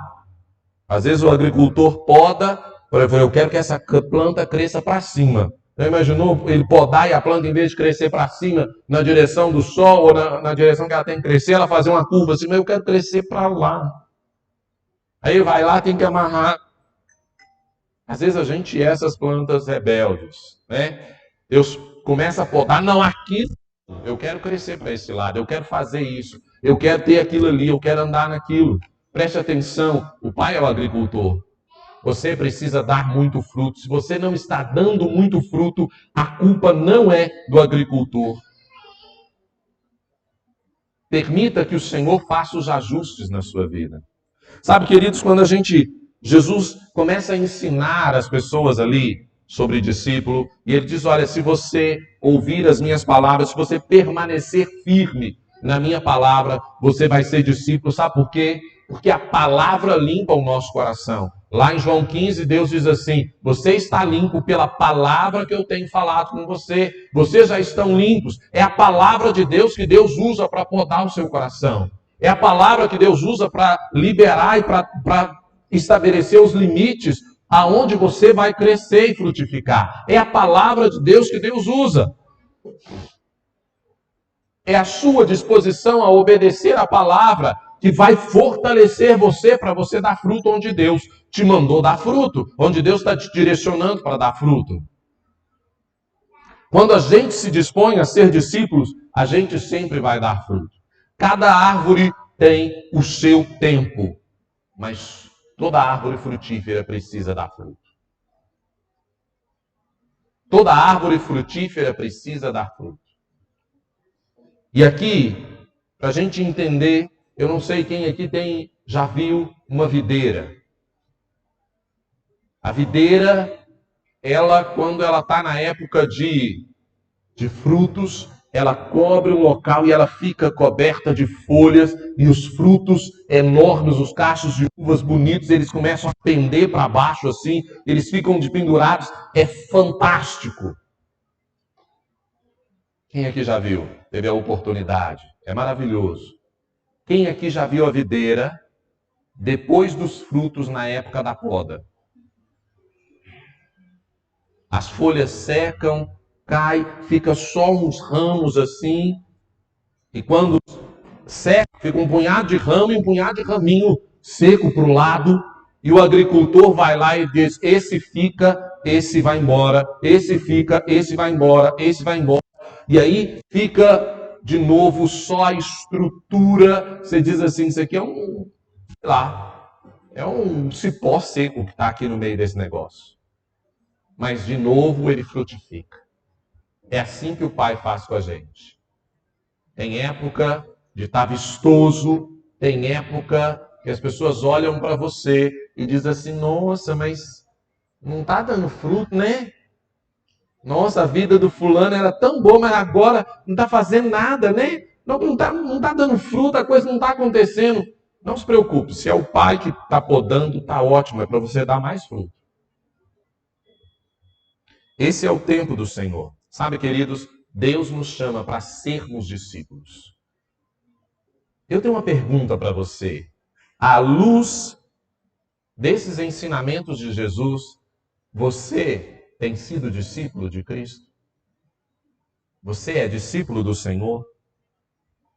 Às vezes o agricultor poda, por exemplo, eu quero que essa planta cresça para cima. Já imaginou ele podar e a planta, em vez de crescer para cima, na direção do sol, ou na direção que ela tem que crescer, ela fazer uma curva assim, mas eu quero crescer para lá. Aí vai lá, tem que amarrar. Às vezes a gente é essas plantas rebeldes, né? Deus começa a podar, não, aqui eu quero crescer para esse lado, eu quero fazer isso, eu quero ter aquilo ali, eu quero andar naquilo. Preste atenção, o pai é o agricultor. Você precisa dar muito fruto. Se você não está dando muito fruto, a culpa não é do agricultor. Permita que o Senhor faça os ajustes na sua vida. Sabe, queridos, quando Jesus começa a ensinar as pessoas ali sobre discípulo, e ele diz, olha, se você ouvir as minhas palavras, se você permanecer firme na minha palavra, você vai ser discípulo. Sabe por quê? Porque a palavra limpa o nosso coração. Lá em João 15, Deus diz assim, você está limpo pela palavra que eu tenho falado com você. Vocês já estão limpos. É a palavra de Deus que Deus usa para podar o seu coração. É a palavra que Deus usa para liberar e para estabelecer os limites aonde você vai crescer e frutificar. É a palavra de Deus que Deus usa. É a sua disposição a obedecer a palavra que vai fortalecer você para você dar fruto onde Deus te mandou dar fruto, onde Deus está te direcionando para dar fruto. Quando a gente se dispõe a ser discípulos, a gente sempre vai dar fruto. Cada árvore tem o seu tempo, mas toda árvore frutífera precisa dar fruto. Toda árvore frutífera precisa dar fruto. E aqui, para a gente entender, eu não sei quem aqui já viu uma videira. A videira, quando ela está na época de frutos, ela cobre um local e ela fica coberta de folhas e os frutos enormes, os cachos de uvas bonitos, eles começam a pender para baixo assim, eles ficam pendurados. É fantástico. Quem aqui já viu? Teve a oportunidade. É maravilhoso. Quem aqui já viu a videira depois dos frutos na época da poda? As folhas secam, cai, fica só uns ramos assim. E quando seca, fica um punhado de ramo e um punhado de raminho seco para o lado. E o agricultor vai lá e diz, esse fica, esse vai embora. Esse fica, esse vai embora, esse vai embora. E aí fica de novo só a estrutura. Você diz assim, isso aqui é é um cipó seco que está aqui no meio desse negócio. Mas de novo ele frutifica. É assim que o Pai faz com a gente. Tem época de estar vistoso, tem época que as pessoas olham para você e dizem assim, nossa, mas não está dando fruto, né? Nossa, a vida do fulano era tão boa, mas agora não está fazendo nada, né? Não tá dando fruto, a coisa não está acontecendo. Não se preocupe, se é o Pai que está podando, está ótimo, é para você dar mais fruto. Esse é o tempo do Senhor. Sabe, queridos, Deus nos chama para sermos discípulos. Eu tenho uma pergunta para você. À luz desses ensinamentos de Jesus, você tem sido discípulo de Cristo? Você é discípulo do Senhor?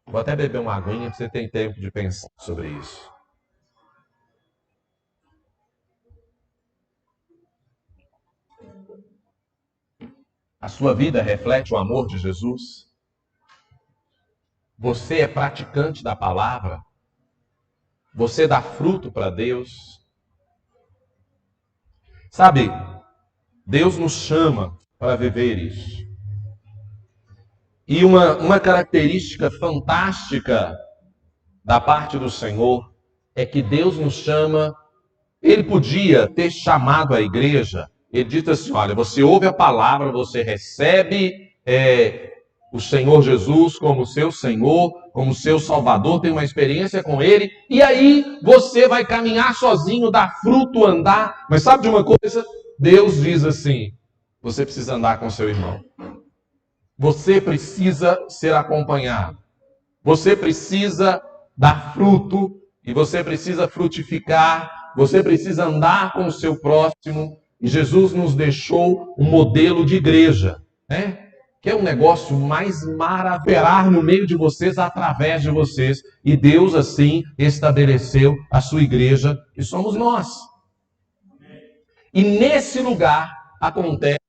Vou até beber uma aguinha para você ter tempo de pensar sobre isso. A sua vida reflete o amor de Jesus? Você é praticante da palavra? Você dá fruto para Deus? Sabe, Deus nos chama para viver isso. E uma característica fantástica da parte do Senhor é que Deus nos chama. Ele podia ter chamado a igreja. Ele diz assim, olha, você ouve a palavra, você recebe o Senhor Jesus como seu Senhor, como seu Salvador, tem uma experiência com Ele, e aí você vai caminhar sozinho, dar fruto, andar. Mas sabe de uma coisa? Deus diz assim, você precisa andar com seu irmão. você precisa ser acompanhado. Você precisa dar fruto e você precisa frutificar. Você precisa andar com o seu próximo. E Jesus nos deixou um modelo de igreja, né? Que é um negócio mais maravilhoso, operar no meio de vocês, através de vocês. E Deus, assim, estabeleceu a sua igreja, que somos nós. E nesse lugar acontece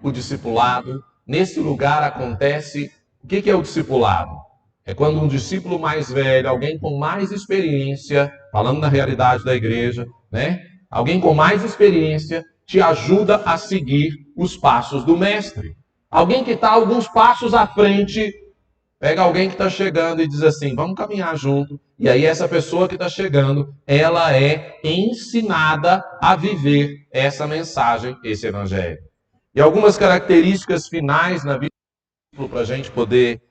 o discipulado, nesse lugar acontece... O que é o discipulado? É quando um discípulo mais velho, alguém com mais experiência, falando na realidade da igreja, né? Alguém com mais experiência te ajuda a seguir os passos do mestre. Alguém que está alguns passos à frente, pega alguém que está chegando e diz assim, vamos caminhar junto. E aí essa pessoa que está chegando, ela é ensinada a viver essa mensagem, esse evangelho. E algumas características finais na vida do discípulo, para a gente poder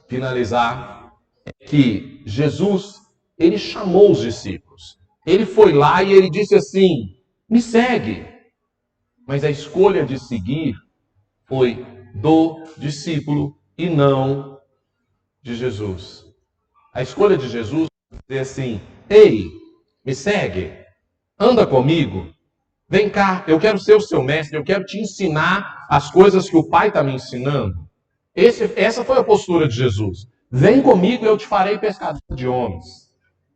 finalizar, é que Jesus, ele chamou os discípulos. Ele foi lá e ele disse assim, me segue. Mas a escolha de seguir foi do discípulo e não de Jesus. A escolha de Jesus foi dizer assim, ei, me segue, anda comigo, vem cá, eu quero ser o seu mestre, eu quero te ensinar as coisas que o Pai está me ensinando. Essa foi a postura de Jesus. Vem comigo e eu te farei pescador de homens.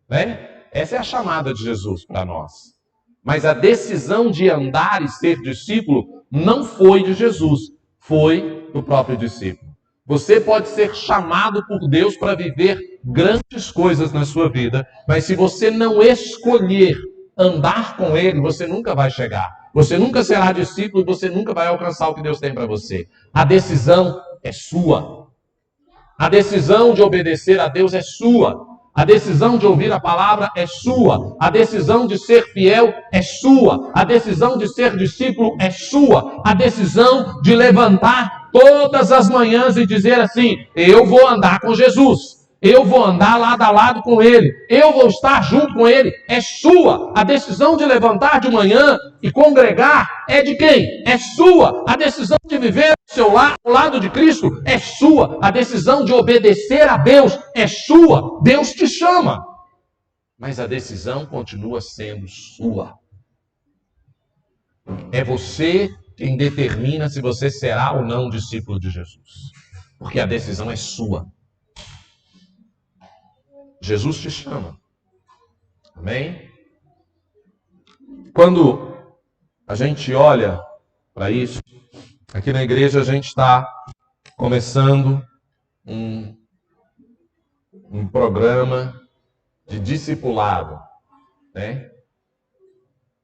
Né? Essa é a chamada de Jesus para nós. Mas a decisão de andar e ser discípulo não foi de Jesus, foi do próprio discípulo. Você pode ser chamado por Deus para viver grandes coisas na sua vida, mas se você não escolher andar com Ele, você nunca vai chegar. Você nunca será discípulo, você nunca vai alcançar o que Deus tem para você. A decisão é sua. A decisão de obedecer a Deus é sua. A decisão de ouvir a palavra é sua. A decisão de ser fiel é sua. A decisão de ser discípulo é sua. A decisão de levantar todas as manhãs e dizer assim, eu vou andar com Jesus. Eu vou andar lado a lado com Ele. Eu vou estar junto com Ele. É sua. A decisão de levantar de manhã e congregar é de quem? É sua. A decisão de viver ao lado de Cristo é sua. A decisão de obedecer a Deus é sua. Deus te chama. Mas a decisão continua sendo sua. É você quem determina se você será ou não discípulo de Jesus. Porque a decisão é sua. Jesus te chama. Amém? Quando a gente olha para isso, aqui na igreja a gente está começando um programa de discipulado, né?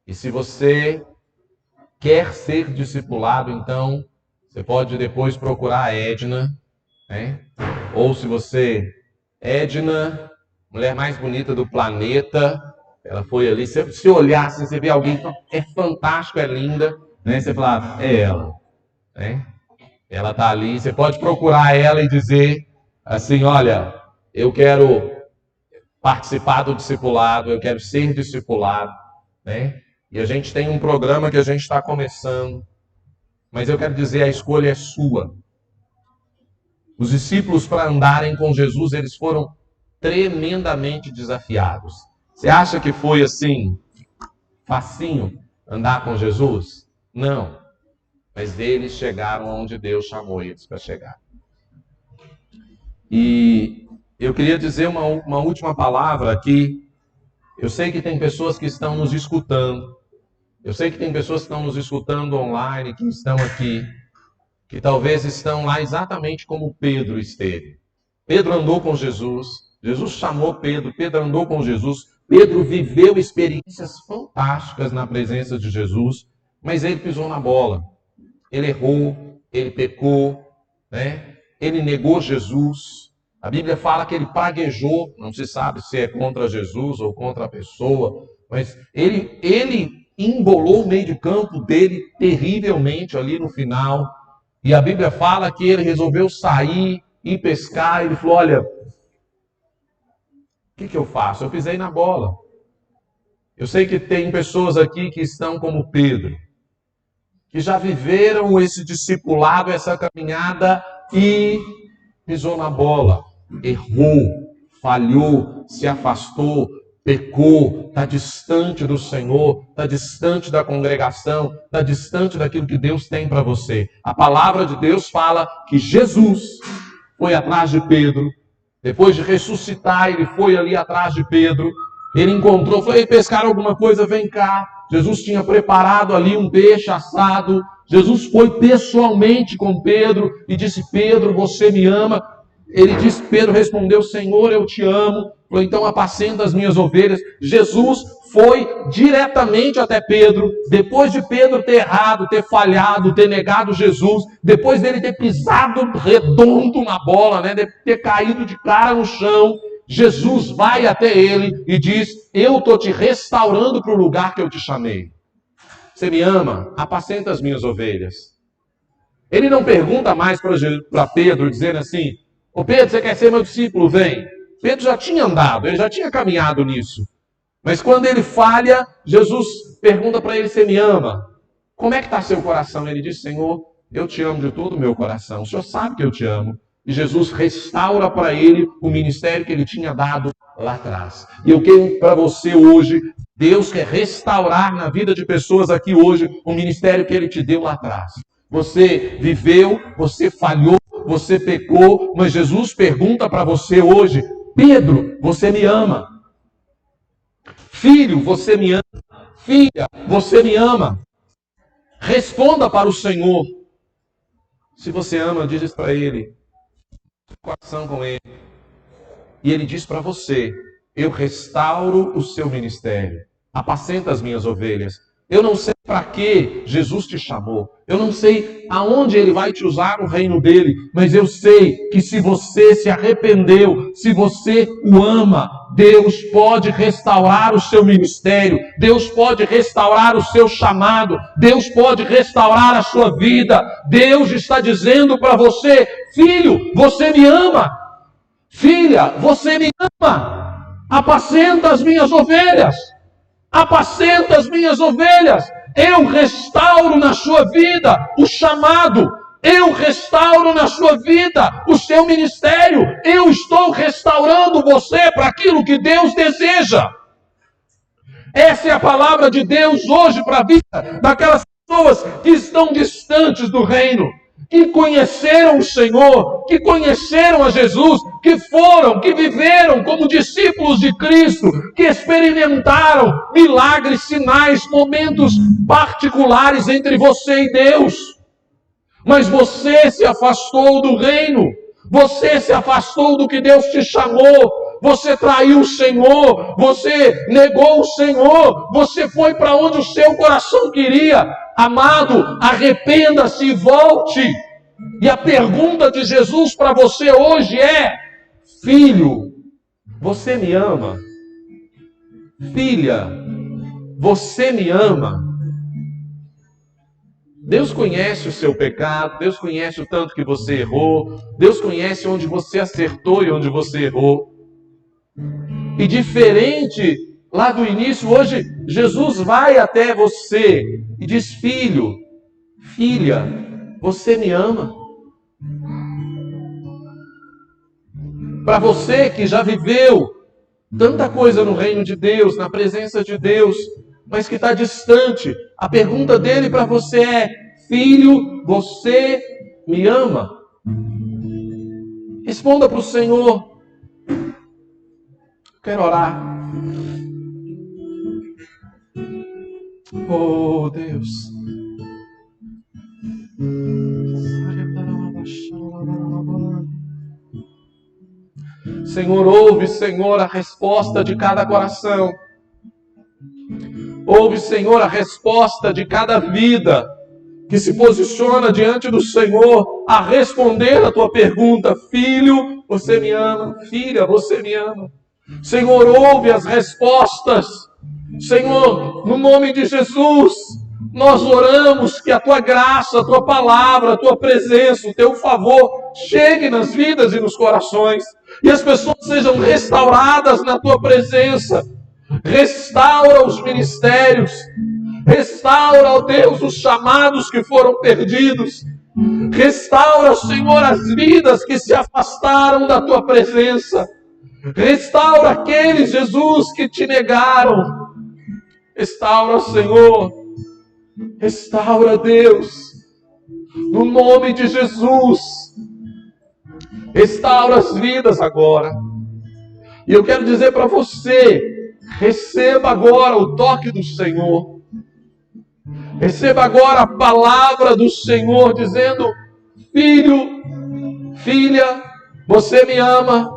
E se você quer ser discipulado, então você pode depois procurar a Edna, né? Ou se você... Edna, mulher mais bonita do planeta, ela foi ali, se olhar, se você vê alguém, é fantástico, é linda, né? Você fala, é ela, né? Ela está ali, você pode procurar ela e dizer assim, olha, eu quero participar do discipulado, eu quero ser discipulado, né? E a gente tem um programa que a gente está começando, mas eu quero dizer, a escolha é sua. Os discípulos, para andarem com Jesus, eles foram tremendamente desafiados. Você acha que foi assim, facinho, andar com Jesus? Não. Mas eles chegaram onde Deus chamou eles para chegar. E eu queria dizer uma última palavra aqui. Eu sei que tem pessoas que estão nos escutando. Eu sei que tem pessoas que estão nos escutando online, que estão aqui, que talvez estão lá exatamente como Pedro esteve. Pedro andou com Jesus. Jesus chamou Pedro. Pedro andou com Jesus. Pedro viveu experiências fantásticas na presença de Jesus, mas ele pisou na bola. Ele errou, ele pecou, né? Ele negou Jesus. A Bíblia fala que ele praguejou, não se sabe se é contra Jesus ou contra a pessoa, mas ele embolou o meio de campo dele terrivelmente ali no final. E a Bíblia fala que ele resolveu sair e pescar. Ele falou, olha, o que eu faço? Eu pisei na bola. Eu sei que tem pessoas aqui que estão como Pedro, que já viveram esse discipulado, essa caminhada e pisou na bola, errou, falhou, se afastou, pecou, está distante do Senhor, está distante da congregação, está distante daquilo que Deus tem para você. A palavra de Deus fala que Jesus foi atrás de Pedro, depois de ressuscitar, ele foi ali atrás de Pedro, ele encontrou, falou: ei, pescaram alguma coisa, vem cá. Jesus tinha preparado ali um peixe assado, Jesus foi pessoalmente com Pedro e disse: Pedro, você me ama? Pedro respondeu: Senhor, eu te amo. Falou: então apacenta as minhas ovelhas. Jesus foi diretamente até Pedro, depois de Pedro ter errado, ter falhado, ter negado Jesus, depois dele ter pisado redondo na bola, né, de ter caído de cara no chão, Jesus vai até ele e diz: eu estou te restaurando para o lugar que eu te chamei. Você me ama? Apacenta as minhas ovelhas. Ele não pergunta mais para Pedro, dizendo assim: ô Pedro, você quer ser meu discípulo? Vem. Pedro já tinha andado, ele já tinha caminhado nisso. Mas quando ele falha, Jesus pergunta para ele: você me ama? Como é que está seu coração? Ele diz: Senhor, eu te amo de todo o meu coração. O Senhor sabe que eu te amo. E Jesus restaura para ele o ministério que ele tinha dado lá atrás. E eu quero para você hoje, Deus quer restaurar na vida de pessoas aqui hoje o ministério que ele te deu lá atrás. Você viveu, você falhou, você pecou, mas Jesus pergunta para você hoje: Pedro, você me ama? Filho, você me ama? Filha, você me ama? Responda para o Senhor. Se você ama, diz para ele, coração com ele. E ele diz para você: eu restauro o seu ministério, apacenta as minhas ovelhas. Eu não sei para que Jesus te chamou, eu não sei aonde ele vai te usar no reino dele, mas eu sei que se você se arrependeu, se você o ama, Deus pode restaurar o seu ministério, Deus pode restaurar o seu chamado, Deus pode restaurar a sua vida. Deus está dizendo para você: filho, você me ama? Filha, você me ama? Apacenta as minhas ovelhas. Apacenta as minhas ovelhas. Eu restauro na sua vida o chamado. Eu restauro na sua vida o seu ministério. Eu estou restaurando você para aquilo que Deus deseja. Essa é a palavra de Deus hoje para a vida daquelas pessoas que estão distantes do reino, que conheceram o Senhor, que conheceram a Jesus, que foram, que viveram como discípulos de Cristo, que experimentaram milagres, sinais, momentos particulares entre você e Deus. Mas você se afastou do reino, você se afastou do que Deus te chamou, você traiu o Senhor, você negou o Senhor, você foi para onde o seu coração queria. Amado, arrependa-se e volte. E a pergunta de Jesus para você hoje é: filho, você me ama? Filha, você me ama? Deus conhece o seu pecado, Deus conhece o tanto que você errou, Deus conhece onde você acertou e onde você errou. E diferente lá do início, hoje Jesus vai até você e diz: filho, filha, você me ama? Para você que já viveu tanta coisa no reino de Deus, na presença de Deus, mas que está distante, a pergunta dele para você é: filho, você me ama? Responda para o Senhor. Quero orar. Oh, Deus. Senhor, ouve, Senhor, a resposta de cada coração. Ouve, Senhor, a resposta de cada vida que se posiciona diante do Senhor a responder a tua pergunta: filho, você me ama? Filha, você me ama? Senhor, ouve as respostas. Senhor, no nome de Jesus, nós oramos que a tua graça, a tua palavra, a tua presença, o teu favor chegue nas vidas e nos corações, e as pessoas sejam restauradas na tua presença. Restaura os ministérios, Restaura, ó Deus, os chamados que foram perdidos. Restaura, Senhor, as vidas que se afastaram da tua presença. Restaura aqueles, Jesus, que te negaram. Restaura, Senhor. Restaura, Deus. No nome de Jesus. Restaura as vidas agora. E eu quero dizer para você, receba agora o toque do Senhor. Receba agora a palavra do Senhor dizendo: filho, filha, você me ama,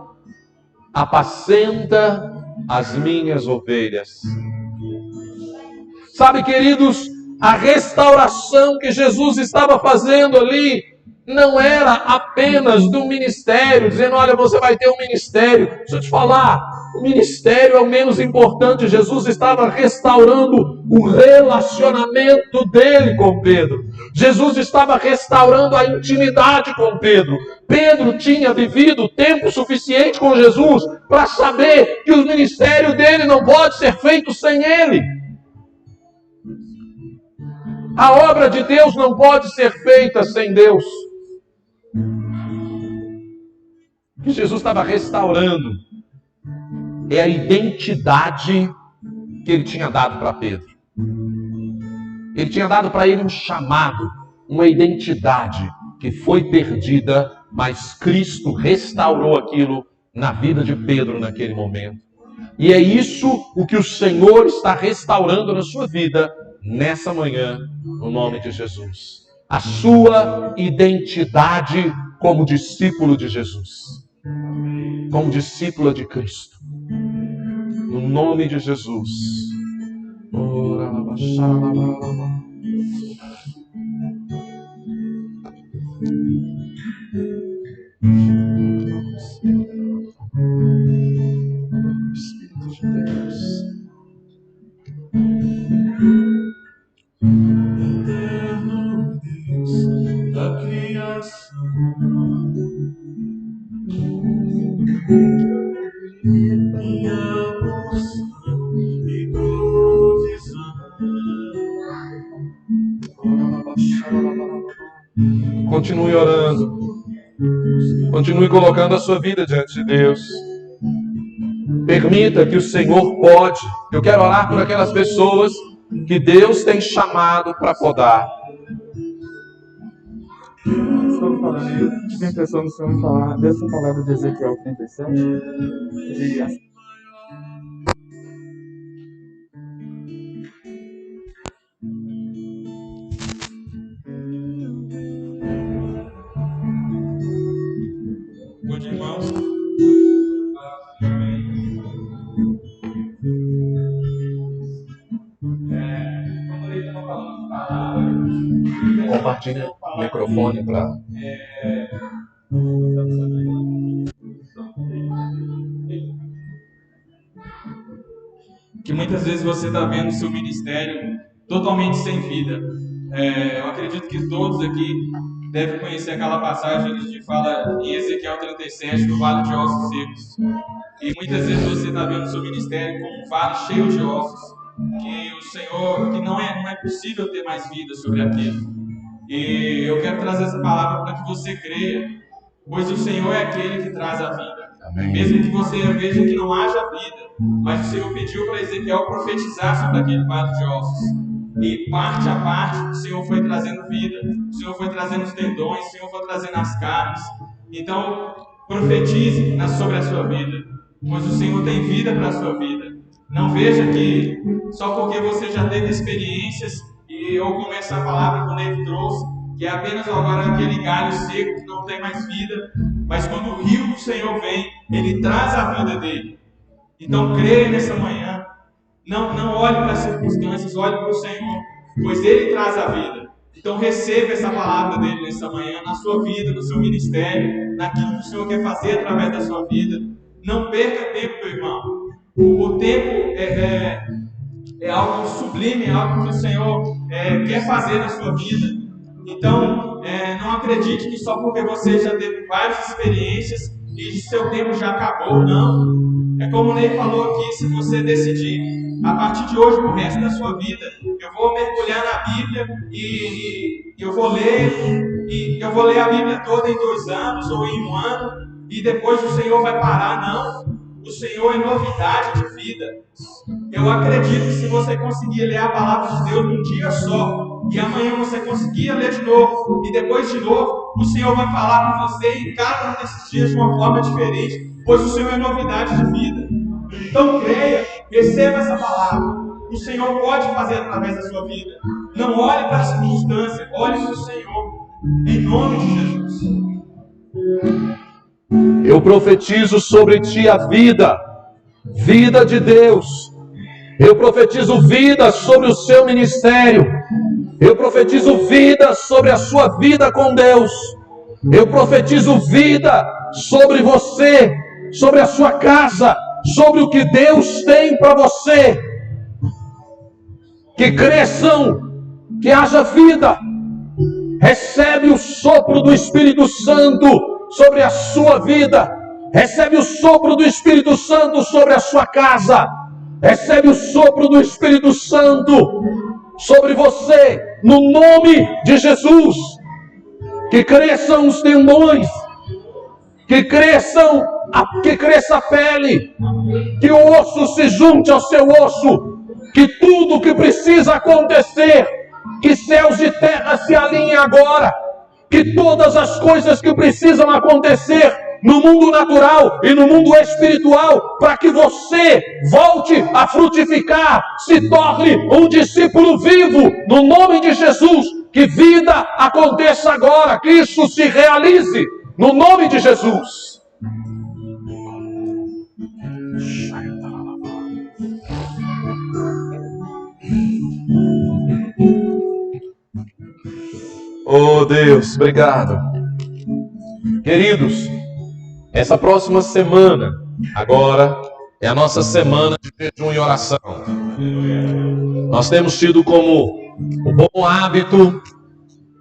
apacenta as minhas ovelhas. Sabe, queridos, a restauração que Jesus estava fazendo ali não era apenas do ministério, dizendo: olha, você vai ter um ministério. Deixa eu te falar, o ministério é o menos importante. Jesus estava restaurando o relacionamento dele com Pedro. Jesus estava restaurando a intimidade com Pedro. Pedro tinha vivido tempo suficiente com Jesus para saber que o ministério dele não pode ser feito sem ele. A obra de Deus não pode ser feita sem Deus. O que Jesus estava restaurando é a identidade que ele tinha dado para Pedro. Ele tinha dado para ele um chamado, uma identidade que foi perdida, mas Cristo restaurou aquilo na vida de Pedro naquele momento. E é isso o que o Senhor está restaurando na sua vida nessa manhã, no nome de Jesus. A sua identidade como discípulo de Jesus, como discípula de Cristo, no nome de Jesus. Espírito de Deus. Eterno Deus da criação, minha porção e provisão. Continue orando. Continue colocando a sua vida diante de Deus. Permita que o Senhor pode. Eu quero orar por aquelas pessoas que Deus tem chamado para podar. Tive a impressão do Senhor falar dessa palavra de Ezequiel 37. Bom dia, irmãos. Compartilhe o microfone para... Que muitas vezes você está vendo o seu ministério totalmente sem vida. Eu acredito que todos aqui devem conhecer aquela passagem que fala em Ezequiel 37, do Vale de Ossos Secos. E muitas vezes você está vendo o seu ministério como um vale cheio de ossos, que o Senhor, que não é possível ter mais vida sobre aquilo. E eu quero trazer essa palavra para que você creia, pois o Senhor é aquele que traz a vida. Amém. Mesmo que você veja que não haja vida, mas o Senhor pediu para Ezequiel profetizar sobre aquele vale de ossos. E parte a parte, o Senhor foi trazendo vida, o Senhor foi trazendo os tendões, o Senhor foi trazendo as carnes. Então, profetize sobre a sua vida, pois o Senhor tem vida para a sua vida. Não veja que só porque você já teve experiências, e eu começo a palavra que o Ney trouxe, que é apenas agora aquele galho seco que não tem mais vida, mas quando o rio do Senhor vem, ele traz a vida dele. Então creia nessa manhã, não olhe para as circunstâncias, olhe para o Senhor, pois ele traz a vida. Então receba essa palavra dele nessa manhã, na sua vida, no seu ministério, naquilo que o Senhor quer fazer através da sua vida. Não perca tempo, meu irmão. O tempo é algo sublime, é algo que o Senhor quer fazer na sua vida. Então, não acredite que só porque você já teve várias experiências e seu tempo já acabou, não. É como o Ney falou aqui, se você decidir A partir de hoje, pro resto da sua vida, eu vou mergulhar na Bíblia e eu vou ler a Bíblia toda em 2 anos ou em 1 ano, e depois o Senhor vai parar. Não. O Senhor é novidade de vida. Eu acredito que se você conseguir ler a palavra de Deus num dia só, e amanhã você conseguir ler de novo, e depois de novo, o Senhor vai falar com você em cada um desses dias de uma forma diferente, pois o Senhor é novidade de vida. Então creia, receba essa palavra. O Senhor pode fazer através da sua vida. Não olhe para a circunstância, olhe para o Senhor. Em nome de Jesus. Eu profetizo sobre ti a vida, vida de Deus. Eu profetizo vida sobre o seu ministério. Eu profetizo vida sobre a sua vida com Deus. Eu profetizo vida sobre você, sobre a sua casa, sobre o que Deus tem para você. Que cresçam, que haja vida. Recebe o sopro do Espírito Santo sobre a sua vida. Recebe o sopro do Espírito Santo sobre a sua casa. Recebe o sopro do Espírito Santo sobre você, no nome de Jesus. Que cresçam os tendões, que cresça a pele, que o osso se junte ao seu osso, que tudo que precisa acontecer, que céus e terra se alinhem agora, que todas as coisas que precisam acontecer no mundo natural e no mundo espiritual, para que você volte a frutificar, se torne um discípulo vivo, no nome de Jesus. Que vida aconteça agora, que isso se realize, no nome de Jesus. Oh Deus, obrigado. Queridos, essa próxima semana, agora, é a nossa semana de jejum e oração. Nós temos tido como o bom hábito,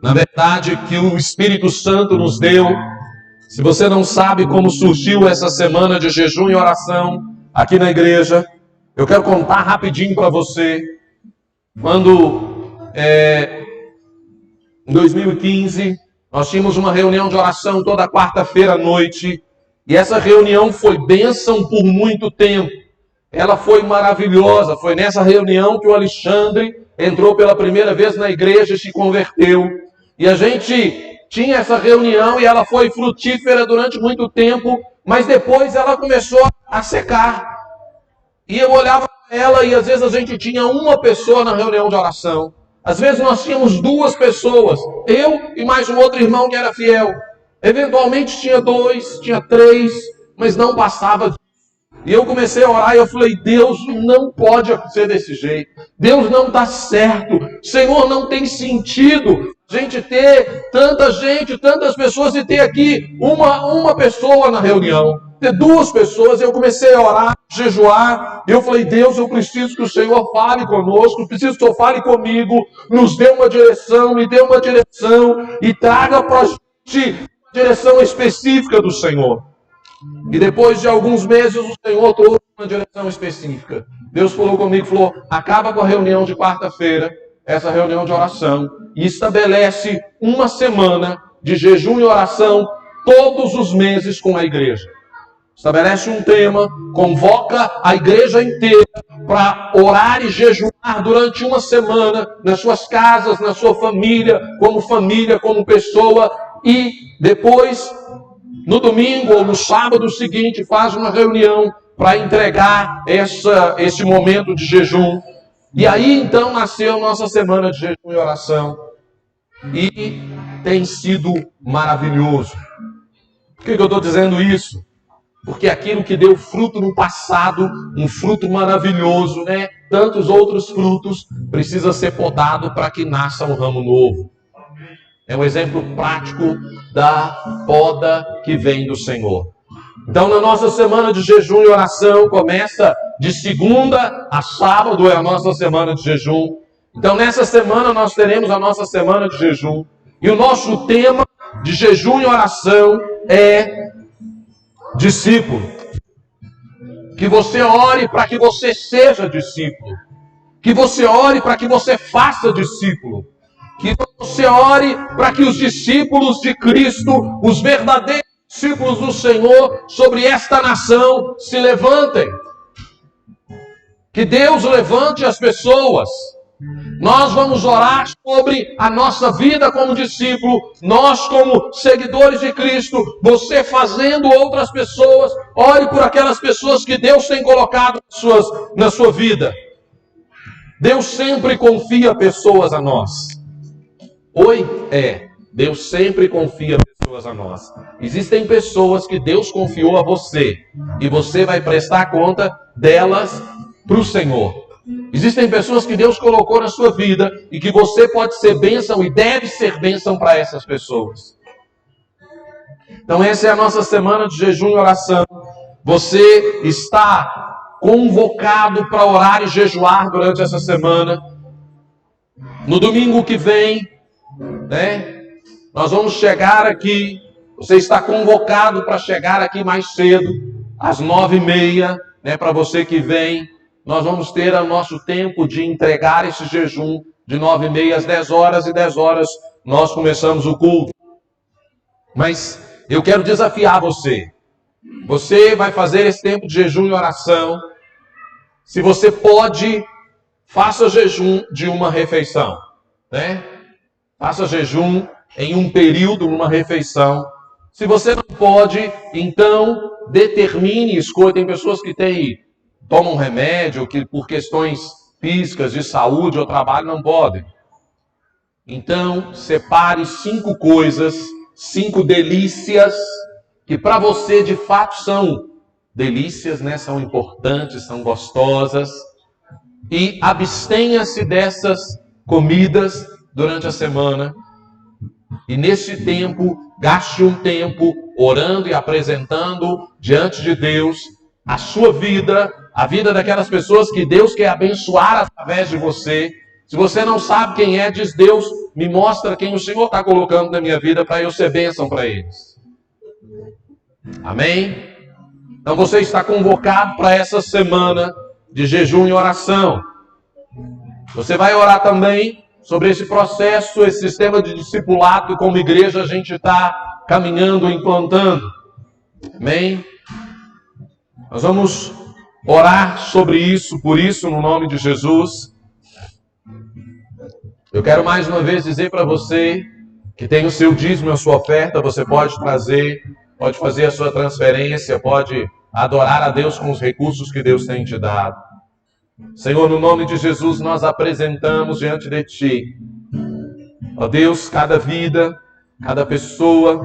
na verdade, que o Espírito Santo nos deu. Se você não sabe como surgiu essa semana de jejum e oração aqui na igreja, eu quero contar rapidinho para você. Quando, em 2015, nós tínhamos uma reunião de oração toda quarta-feira à noite, e essa reunião foi bênção por muito tempo. Ela foi maravilhosa. Foi nessa reunião que o Alexandre entrou pela primeira vez na igreja e se converteu. E a gente tinha essa reunião e ela foi frutífera durante muito tempo, mas depois ela começou a secar. E eu olhava para ela e às vezes a gente tinha uma pessoa na reunião de oração. Às vezes nós tínhamos 2 pessoas, eu e mais um outro irmão que era fiel. Eventualmente tinha 2, tinha 3, mas não passava disso. E eu comecei a orar e eu falei, Deus, não pode ser desse jeito. Deus, não está certo. Senhor, não tem sentido a gente ter tanta gente, tantas pessoas e ter aqui uma pessoa na reunião. Ter 2 pessoas. Eu comecei a orar, jejuar. E eu falei, Deus, eu preciso que o Senhor fale conosco. Eu preciso que o Senhor fale comigo. Nos dê uma direção, me dê uma direção. E traga para a gente uma direção específica do Senhor. E depois de alguns meses o Senhor trouxe uma direção específica. Deus falou comigo, falou, acaba com a reunião de quarta-feira, essa reunião de oração, e estabelece uma semana de jejum e oração todos os meses com a igreja. Estabelece um tema, convoca a igreja inteira para orar e jejuar durante uma semana, nas suas casas, na sua família, como pessoa, e depois, no domingo ou no sábado seguinte, faz uma reunião para entregar esse momento de jejum. E aí então nasceu a nossa semana de jejum e oração. E tem sido maravilhoso. Por que eu estou dizendo isso? Porque aquilo que deu fruto no passado, um fruto maravilhoso, né? Tantos outros frutos, precisa ser podado para que nasça um ramo novo. É um exemplo prático da poda que vem do Senhor. Então, na nossa semana de jejum e oração, começa de segunda a sábado, é a nossa semana de jejum. Então, nessa semana, nós teremos a nossa semana de jejum. E o nosso tema de jejum e oração é discípulo. Que você ore para que você seja discípulo. Que você ore para que você faça discípulo. Que você ore para que os discípulos de Cristo, os verdadeiros discípulos do Senhor, sobre esta nação se levantem. Que Deus levante as pessoas. Nós vamos orar sobre a nossa vida como discípulo, nós como seguidores de Cristo, você fazendo outras pessoas, ore por aquelas pessoas que Deus tem colocado na sua vida. Deus sempre confia pessoas a nós. Deus sempre confia pessoas a nós. Existem pessoas que Deus confiou a você, e você vai prestar conta delas para o Senhor. Existem pessoas que Deus colocou na sua vida e que você pode ser bênção e deve ser bênção para essas pessoas. Então essa é a nossa semana de jejum e oração. Você está convocado para orar e jejuar durante essa semana. No domingo que vem, nós vamos chegar aqui. Você está convocado para chegar aqui mais cedo, às 9h30, para você que vem. Nós vamos ter o nosso tempo de entregar esse jejum de 9h30 às 10 horas, e 10 horas nós começamos o culto. Mas eu quero desafiar você. Você vai fazer esse tempo de jejum e oração. Se você pode, faça jejum de uma refeição. Faça jejum em um período, numa refeição. Se você não pode, então determine, escolha. Tem pessoas que tomam remédio, que por questões físicas, de saúde ou trabalho, não podem. Então, separe 5 coisas, 5 delícias, que para você de fato são delícias, são importantes, são gostosas. E abstenha-se dessas comidas durante a semana. E nesse tempo, gaste um tempo orando e apresentando diante de Deus a sua vida, a vida daquelas pessoas que Deus quer abençoar através de você. Se você não sabe quem é, diz: Deus, me mostra quem o Senhor está colocando na minha vida para eu ser bênção para eles. Amém? Então você está convocado para essa semana de jejum e oração. Você vai orar também sobre esse processo, esse sistema de discipulado que como igreja a gente está caminhando, implantando. Amém? Nós vamos orar sobre isso, por isso, no nome de Jesus. Eu quero mais uma vez dizer para você que tem o seu dízimo, a sua oferta, você pode trazer, pode fazer a sua transferência, pode adorar a Deus com os recursos que Deus tem te dado. Senhor, no nome de Jesus, nós apresentamos diante de Ti, ó Deus, cada vida, cada pessoa.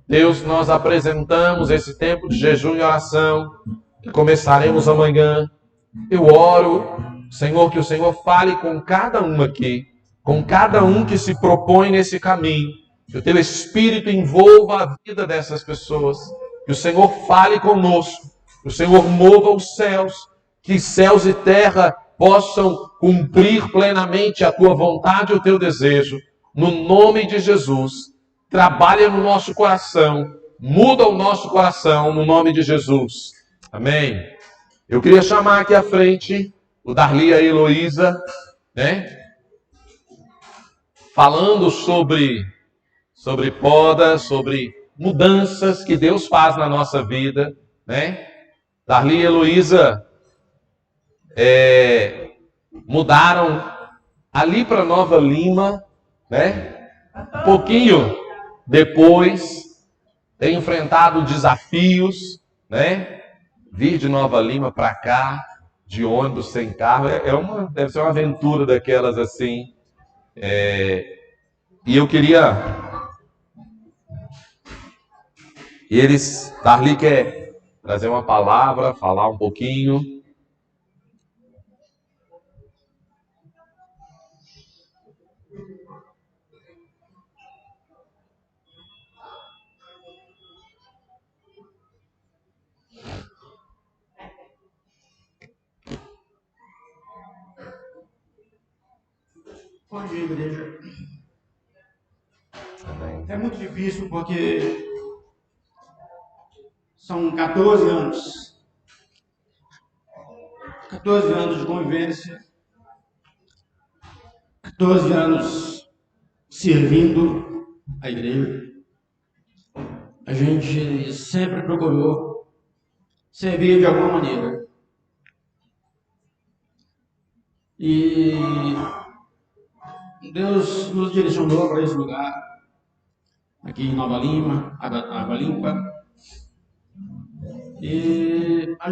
Deus, nós apresentamos esse tempo de jejum e oração, que começaremos amanhã. Eu oro, Senhor, que o Senhor fale com cada um aqui, com cada um que se propõe nesse caminho, que o Teu Espírito envolva a vida dessas pessoas, que o Senhor fale conosco, que o Senhor mova os céus, que céus e terra possam cumprir plenamente a Tua vontade e o Teu desejo. No nome de Jesus, trabalha no nosso coração, muda o nosso coração, no nome de Jesus. Amém. Eu queria chamar aqui à frente o Darli e a Heloísa, falando sobre poda, sobre mudanças que Deus faz na nossa vida, Darli e Heloísa mudaram ali para Nova Lima, um pouquinho depois, tem enfrentado desafios, vir de Nova Lima para cá, de ônibus, sem carro, deve ser uma aventura daquelas assim. E eu queria... Darli quer trazer uma palavra, falar um pouquinho. Bom dia, igreja. É muito difícil porque são 14 anos 14 anos de convivência, 14 anos servindo a igreja. A gente sempre procurou servir de alguma maneira. E Deus nos direcionou para esse lugar, aqui em Nova Lima, Água Limpa. E a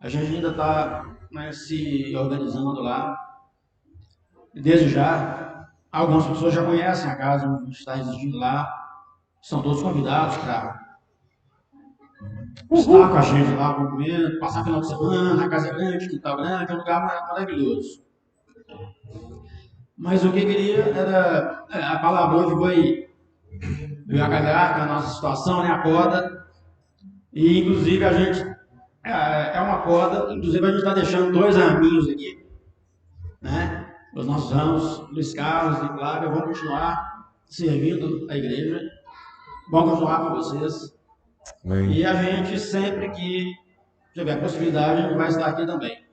gente ainda está se organizando lá. Desde já, algumas pessoas já conhecem a casa onde a gente está residindo lá. São todos convidados para estar com a gente lá, comer, passar final de semana. A casa é grande, quintal grande, é um lugar maravilhoso. Mas o que eu queria era, a palavra hoje veio a calhar com a nossa situação, né, a poda. E inclusive a gente, é uma poda, inclusive a gente está deixando 2 raminhos aqui, né? Os nossos ramos, Luiz Carlos e Flávia, vão continuar servindo a igreja, vão continuar com vocês. Amém. E a gente, sempre que tiver possibilidade, a gente vai estar aqui também.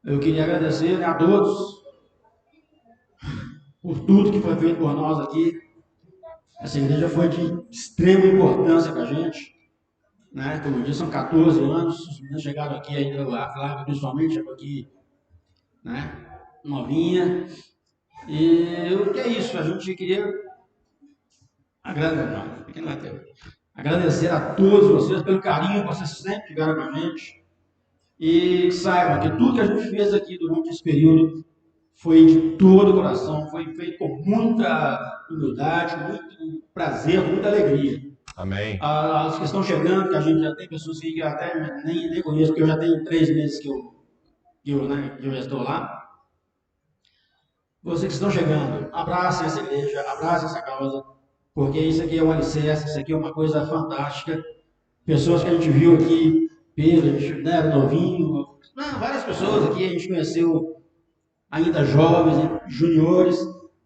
Eu queria agradecer, né, a todos por tudo que foi feito por nós aqui. Essa igreja foi de extrema importância para a gente, né? Como eu disse, são 14 anos, os meninos chegaram aqui ainda, a Flávia principalmente chegou aqui, né, novinha. E o que é isso? A gente queria agradecer a todos vocês pelo carinho que vocês sempre tiveram com a gente. E saibam que tudo que a gente fez aqui durante esse período foi de todo o coração, foi feito com muita humildade, muito prazer, muita alegria. Amém. As que estão chegando, que a gente já tem pessoas que eu até nem conheço, porque eu já tenho 3 meses que eu já estou lá. Vocês que estão chegando, abracem essa igreja, abracem essa causa, porque isso aqui é um alicerce, isso aqui é uma coisa fantástica. Pessoas que a gente viu aqui, Pedro, a gente era novinho, várias pessoas aqui a gente conheceu ainda jovens, juniores,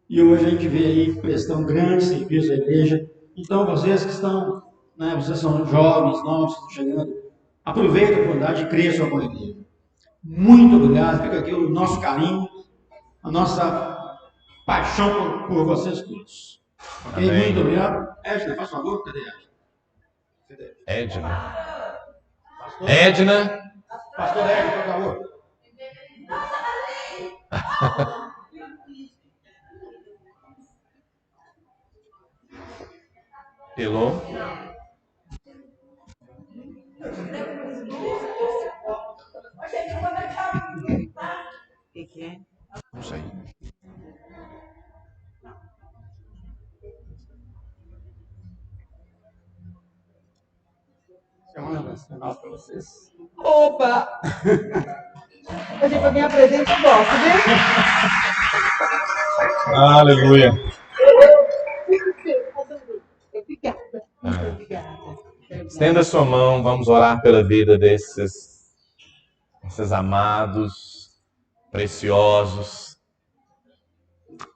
e hoje a gente vê aí prestando grande serviço à igreja. Então vocês que estão, né, vocês são jovens, novos, estão chegando, aproveitem a oportunidade e cresçam com a igreja. Muito obrigado, fica aqui o nosso carinho, a nossa paixão por vocês todos. Ok? Muito obrigado. Edna, faz favor, cadê a Edna? Edna? Pastor Edna, por favor. Elô? O que é? Não sei. Para vocês. Opa! Hoje para minha presença eu gosto, viu? Aleluia. Obrigada. Estenda sua mão, vamos orar pela vida desses amados, preciosos.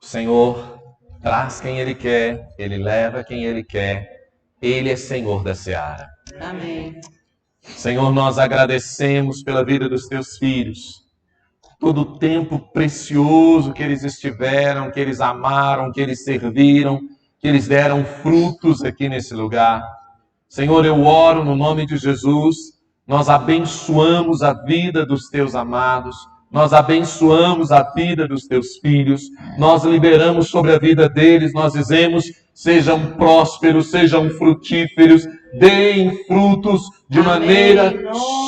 O Senhor traz quem Ele quer, Ele leva quem Ele quer, Ele é Senhor da seara. Amém. Senhor, nós agradecemos pela vida dos teus filhos, todo o tempo precioso que eles estiveram, que eles amaram, que eles serviram, que eles deram frutos aqui nesse lugar. Senhor, eu oro no nome de Jesus, nós abençoamos a vida dos teus amados, nós abençoamos a vida dos teus filhos, nós liberamos sobre a vida deles, nós dizemos, sejam prósperos, sejam frutíferos, deem frutos de maneira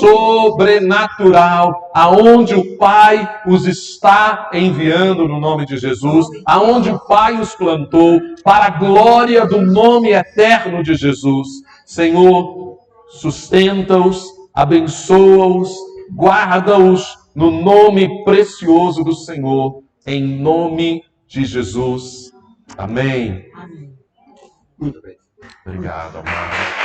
sobrenatural, aonde o Pai os está enviando no nome de Jesus, aonde o Pai os plantou, para a glória do nome eterno de Jesus. Senhor, sustenta-os, abençoa-os, guarda-os no nome precioso do Senhor, em nome de Jesus. Amém. Amém. Muito bem. Obrigado, amado.